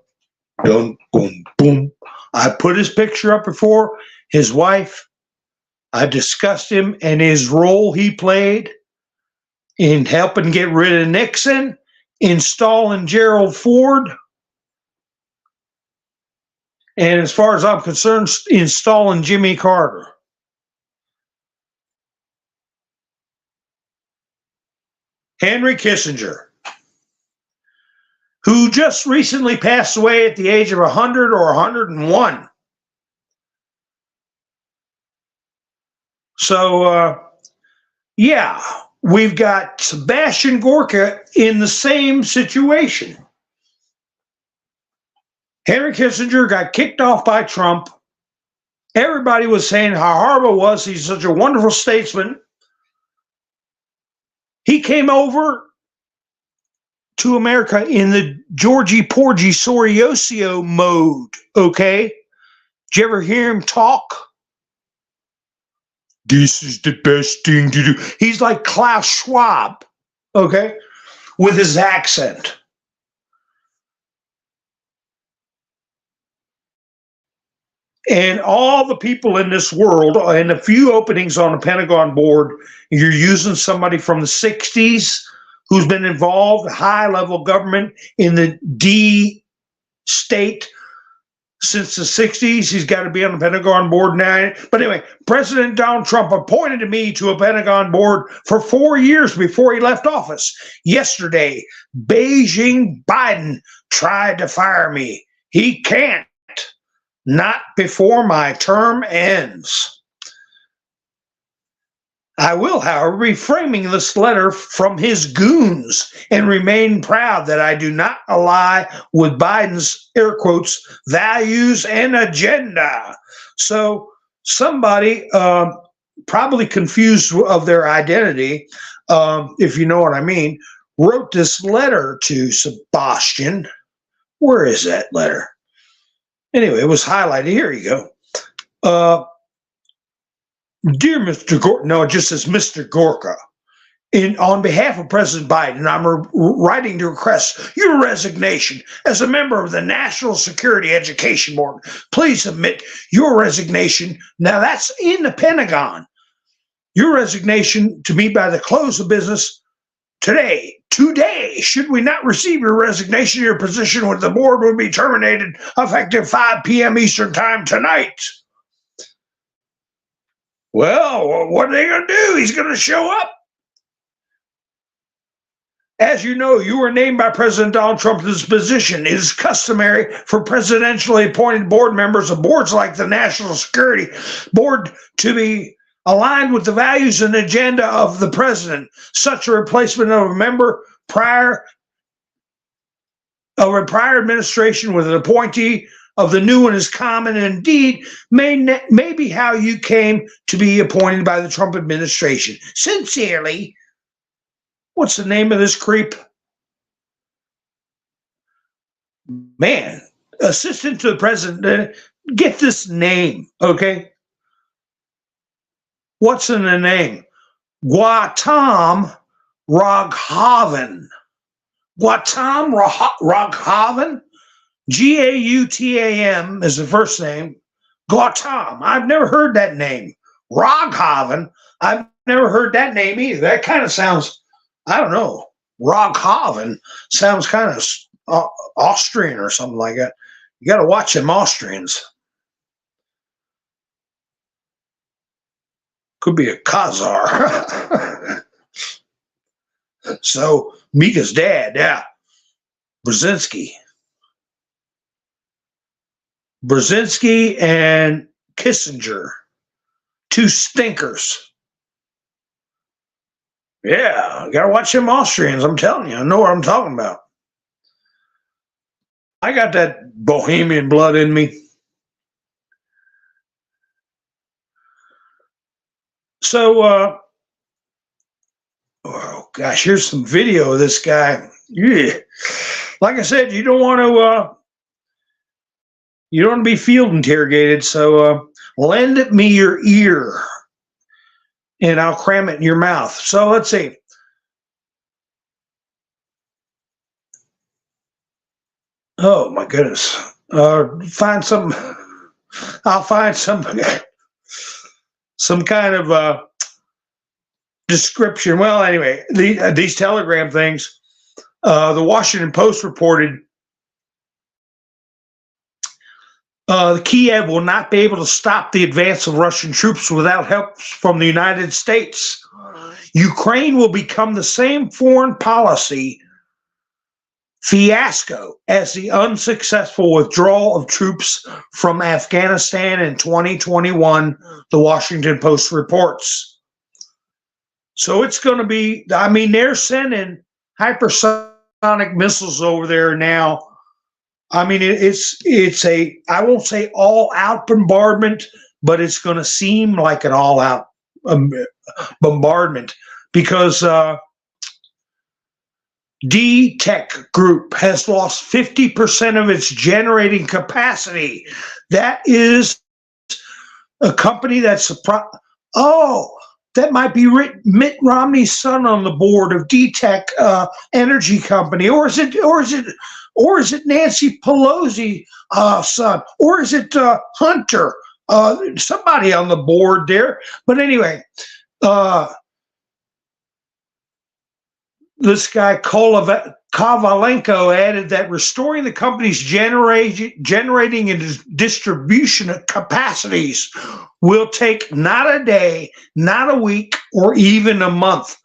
dun boom boom. I put his picture up before. His wife. I discussed him and his role he played in helping get rid of Nixon, installing Gerald Ford, and as far as I'm concerned, installing Jimmy Carter. Henry Kissinger, who just recently passed away at the age of 100 or 101. So, yeah, we've got Sebastian Gorka in the same situation. Henry Kissinger got kicked off by Trump. Everybody was saying how horrible it was. He's such a wonderful statesman. He came over to America in the Georgie Porgy Soriosio mode, okay? Did you ever hear him talk? This is the best thing to do. He's like Klaus Schwab, okay, with his accent. And all the people in this world, and a few openings on the Pentagon board, you're using somebody from the 60s who's been involved, high-level government in the D state since the 60s. He's got to be on the Pentagon board now. But anyway, President Donald Trump appointed me to a Pentagon board for 4 years before he left office. Yesterday, Beijing Biden tried to fire me. He can't. Not before my term ends. I will, however, be framing this letter from his goons and remain proud that I do not ally with Biden's, air quotes, values and agenda. So somebody probably confused of their identity, if you know what I mean, wrote this letter to Sebastian. Where is that letter? Anyway, it was highlighted. Here you go. Dear Mr. Gorka, no, it just says Mr. Gorka. On behalf of President Biden, I'm writing to request your resignation as a member of the National Security Education Board. Please submit your resignation. Now, that's in the Pentagon. Your resignation to me by the close of business today. Should we not receive your resignation, your position with the board will be terminated effective 5 p.m. Eastern Time tonight. Well, what are they going to do? He's going to show up. As you know, you were named by President Donald Trump to this position. It is customary for presidentially appointed board members of boards like the National Security Board to be aligned with the values and agenda of the president. Such a replacement of a member prior of a prior administration with an appointee of the new one is common, and indeed may be how you came to be appointed by the Trump administration. Sincerely, what's the name of this creep? Man, assistant to the president. Get this name, okay? What's in the name? Gautam Raghavan. Gautam Raghavan? Gautam is the first name. Gautam. I've never heard that name. Raghavan. I've never heard that name either. That kind of sounds, I don't know. Raghavan sounds kind of Austrian or something like that. You got to watch them Austrians. Could be a Khazar. So, Mika's dad, yeah. Brzezinski and Kissinger, two stinkers. Yeah, gotta watch them Austrians. I'm telling you, I know what I'm talking about. I got that Bohemian blood in me. So, oh gosh, here's some video of this guy. Yeah. Like I said, you don't want to be field interrogated. So, lend me your ear, and I'll cram it in your mouth. So let's see. Oh my goodness. Find some. I'll find some kind of description. Well, anyway, these telegram things. The Washington Post reported Kiev will not be able to stop the advance of Russian troops without help from the United States. Ukraine will become the same foreign policy fiasco as the unsuccessful withdrawal of troops from Afghanistan in 2021, the Washington Post reports. So it's going to be, I mean, they're sending hypersonic missiles over there now. I mean, it's a, I won't say all-out bombardment, but it's going to seem like an all-out bombardment because D-Tech Group has lost 50% of its generating capacity. That is a company that's that might be Mitt Romney's son on the board of D-Tech Energy Company, or is it Nancy Pelosi son, or is it Hunter? Somebody on the board there. But anyway, this guy Kovalenko added that restoring the company's generating and distribution capacities will take not a day, not a week, or even a month.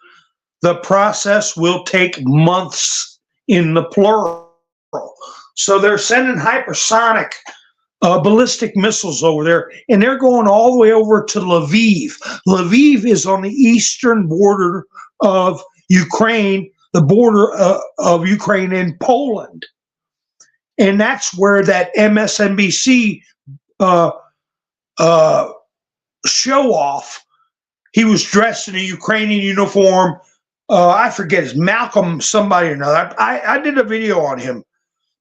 The process will take months in the plural. So they're sending hypersonic ballistic missiles over there, and they're going all the way over to Lviv. Lviv is on the eastern border of Ukraine, the border of Ukraine and Poland. And that's where that MSNBC show off, he was dressed in a Ukrainian uniform. I forget, it's Malcolm somebody or another. I did a video on him.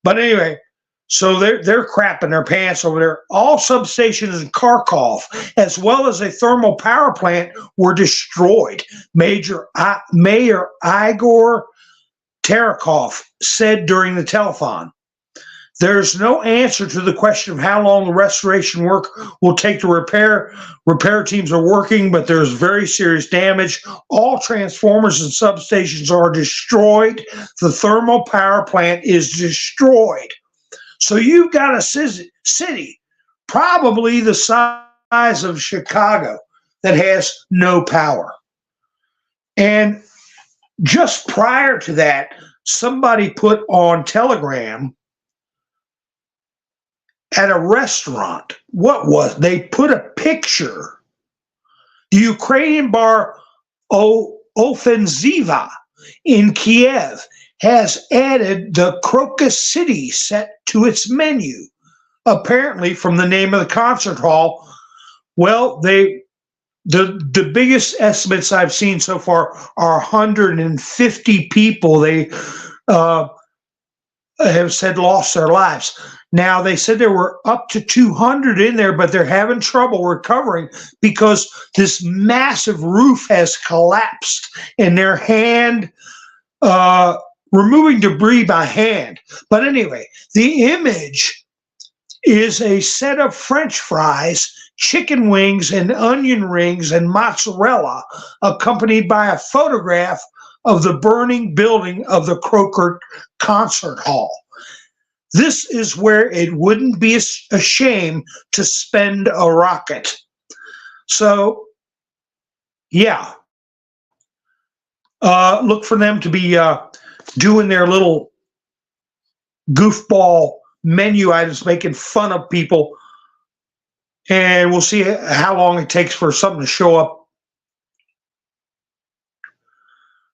But anyway, so they're crapping their pants over there. All substations in Kharkov, as well as a thermal power plant, were destroyed. Mayor Igor Terekov said during the telethon. There's no answer to the question of how long the restoration work will take to repair. Repair teams are working, but there's very serious damage. All transformers and substations are destroyed. The thermal power plant is destroyed. So you've got a city, probably the size of Chicago, that has no power. And just prior to that, somebody put on Telegram at a restaurant. They put a picture. The Ukrainian bar Offensiva in Kiev has added the Crocus City set to its menu, apparently from the name of the concert hall. Well, the biggest estimates I've seen so far are 150 people they have said lost their lives. Now, they said there were up to 200 in there, but they're having trouble recovering because this massive roof has collapsed and they're removing debris by hand. But anyway, the image is a set of French fries, chicken wings, and onion rings and mozzarella, accompanied by a photograph of the burning building of the Croker Concert Hall. This is where it wouldn't be a shame to spend a rocket. So, yeah. Look for them to be doing their little goofball menu items, making fun of people. And we'll see how long it takes for something to show up.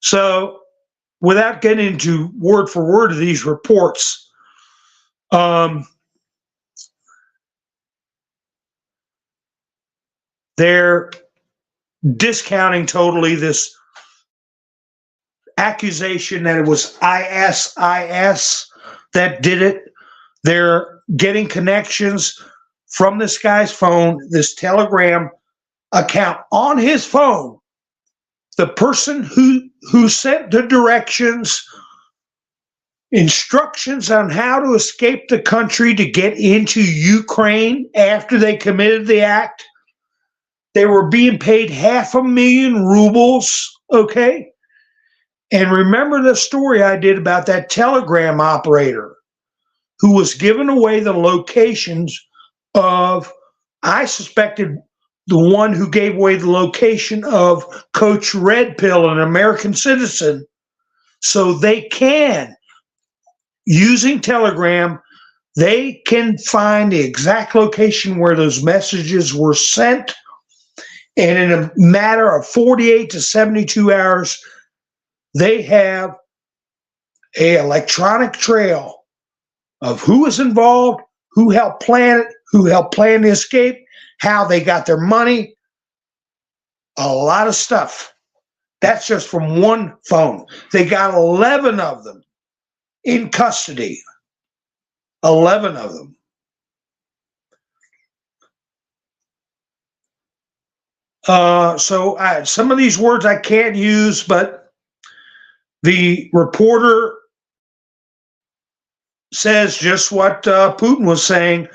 So, without getting into word for word of these reports, they're discounting totally this accusation that it was ISIS that did it. They're getting connections from this guy's phone, this Telegram account on his phone. The person who sent the directions, instructions on how to escape the country to get into Ukraine after they committed the act, they were being paid 500,000 rubles, okay? And remember the story I did about that Telegram operator who was giving away the locations of, I suspected, the one who gave away the location of Coach Red Pill, an American citizen, so they can, using Telegram, they can find the exact location where those messages were sent, and in a matter of 48 to 72 hours, they have an electronic trail of who was involved, who helped plan it, who helped plan the escape, how they got their money, a lot of stuff. That's just from one phone. They got 11 of them in custody. 11 of them. So some of these words I can't use, but the reporter says just what Putin was saying.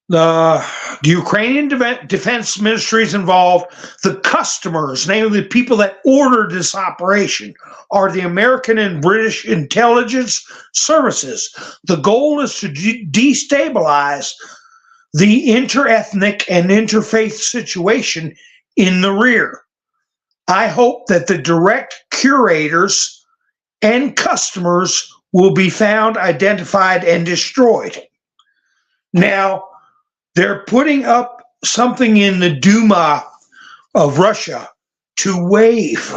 The Ukrainian defense ministry is involved. The customers, namely the people that ordered this operation, are the American and British intelligence services. The goal is to destabilize the interethnic and interfaith situation in the rear. I hope that the direct curators and customers will be found, identified, and destroyed. Now, they're putting up something in the Duma of Russia to waive,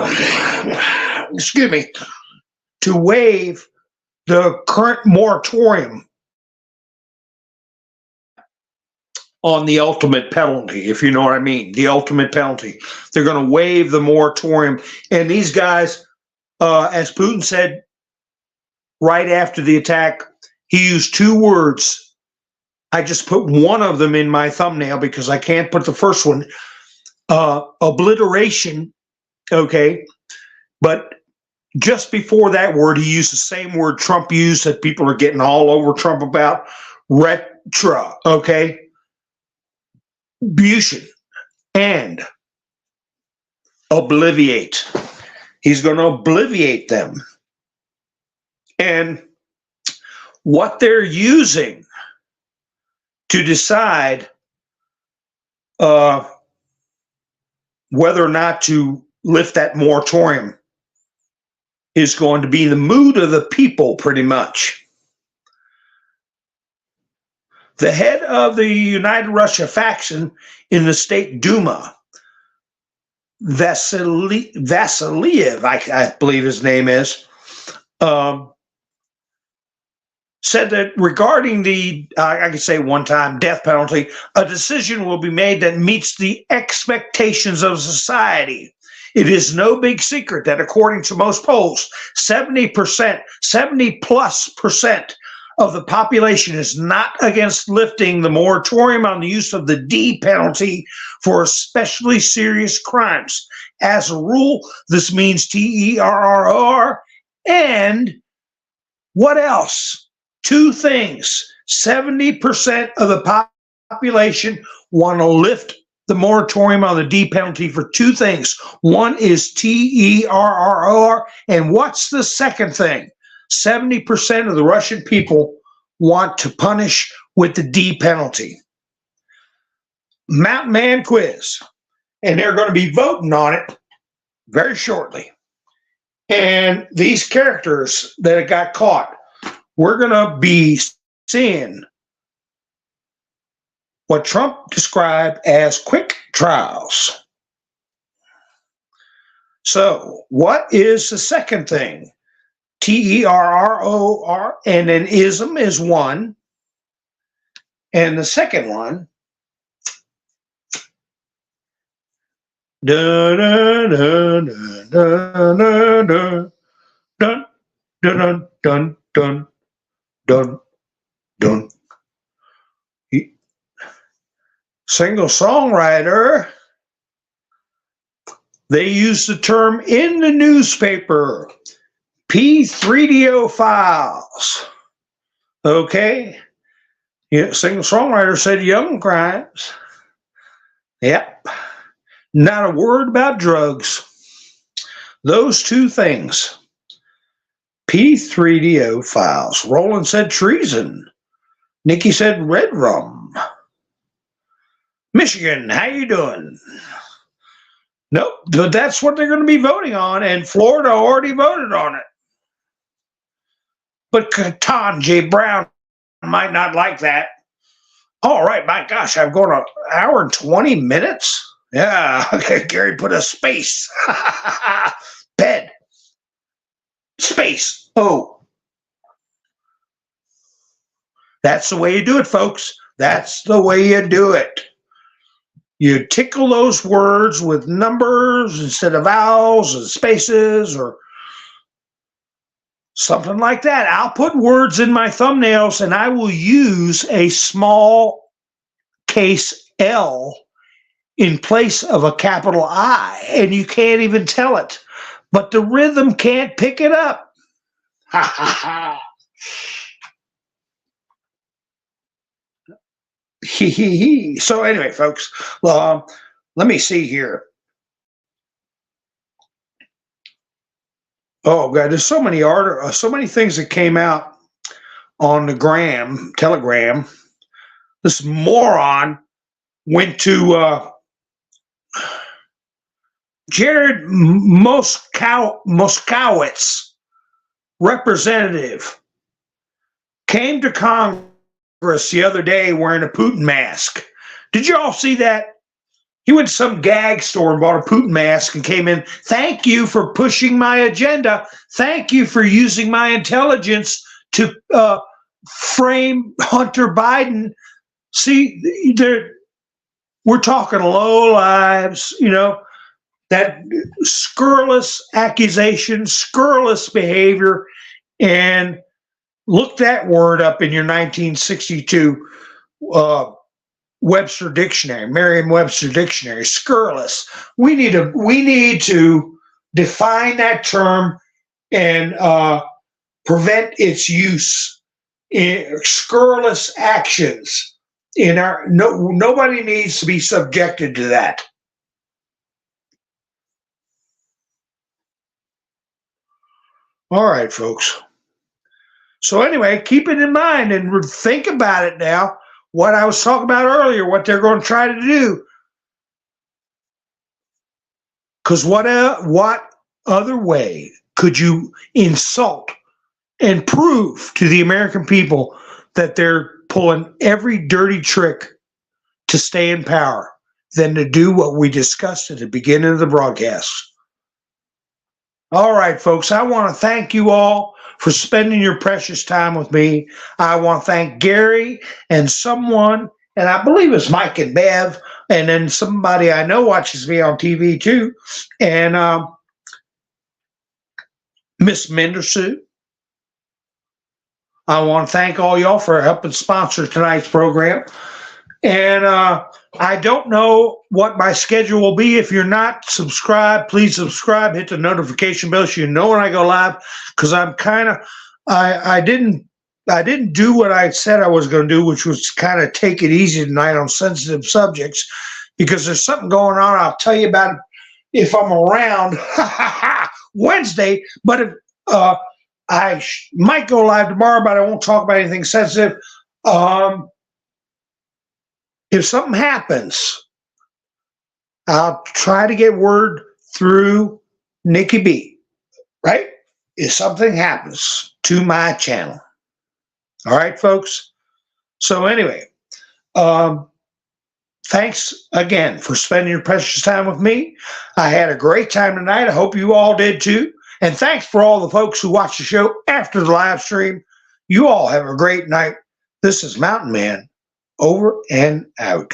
to waive the current moratorium on the ultimate penalty, if you know what I mean, the ultimate penalty. They're going to waive the moratorium. And these guys, as Putin said right after the attack, he used two words. I just put one of them in my thumbnail because I can't put the first one. Obliteration, okay? But just before that word, he used the same word Trump used that people are getting all over Trump about, retro, okay? Bution and obliviate. He's going to obliviate them. And what they're using to decide whether or not to lift that moratorium is going to be the mood of the people, pretty much. The head of the United Russia faction in the state Duma, Vasiliev, I believe his name is, said that regarding the, I can say one time, death penalty, a decision will be made that meets the expectations of society. It is no big secret that according to most polls, 70%, 70+% of the population is not against lifting the moratorium on the use of the D penalty for especially serious crimes. As a rule, this means TERROR and what else? Two things. 70% of the population want to lift the moratorium on the D penalty for two things. One is TERROR, and what's the second thing? 70% of the Russian people want to punish with the D penalty. Mountain Man quiz, and they're going to be voting on it very shortly. And these characters that got caught, we're going to be seeing what Trump described as quick trials. So what is the second thing? Terror, and then ism is one. And the second one, dun dun dun dun dun dun dun dun dun dun dun. Single songwriter. They use the term in the newspaper, P3DO files. Okay. Yeah, single songwriter said young crimes. Yep. Not a word about drugs. Those two things. P3DO files. Roland said treason. Nikki said red rum. Michigan, how you doing? Nope, but that's what they're going to be voting on, and Florida already voted on it. But Ketanji Brown might not like that. All right, my gosh, I've gone an hour and 20 minutes? Yeah, okay, Gary put a space. Bed. Space. Oh. That's the way you do it, folks. That's the way you do it. You tickle those words with numbers instead of vowels and spaces or something like that. I'll put words in my thumbnails and I will use a small case L in place of a capital I, and you can't even tell it. But the rhythm can't pick it up. Ha ha ha. So anyway, folks, let me see here. Oh God, there's so many so many things that came out on the Telegram. This moron went to Jared Moskowitz, representative, came to Congress the other day wearing a Putin mask. Did you all see that? He went to some gag store and bought a Putin mask and came in. Thank you for pushing my agenda. Thank you for using my intelligence to frame Hunter Biden. See, we're talking low lives, you know, that scurrilous accusation, scurrilous behavior, and look that word up in your 1962 Webster Dictionary, Merriam-Webster Dictionary. Scurrilous. We need to define that term and prevent its use in scurrilous actions. Nobody needs to be subjected to that. All right, folks. So anyway, keep it in mind and think about it now. What I was talking about earlier, what they're going to try to do. Because what other way could you insult and prove to the American people that they're pulling every dirty trick to stay in power than to do what we discussed at the beginning of the broadcast? All right, folks, I want to thank you all for spending your precious time with me. I want to thank Gary and someone, and I believe it's Mike and Bev, and then somebody I know watches me on TV too, and Miss Mendersu. I want to thank all y'all for helping sponsor tonight's program. And I don't know what my schedule will be. If you're not subscribed, please subscribe. Hit the notification bell so you know when I go live. Because I'm kind of, I didn't do what I said I was going to do, which was kind of take it easy tonight on sensitive subjects. Because there's something going on. I'll tell you about it if I'm around Wednesday. But if I might go live tomorrow, but I won't talk about anything sensitive. If something happens, I'll try to get word through Nikki B, right? If something happens to my channel. All right, folks? So anyway, thanks again for spending your precious time with me. I had a great time tonight. I hope you all did too. And thanks for all the folks who watch the show after the live stream. You all have a great night. This is Mountain Man, over and out.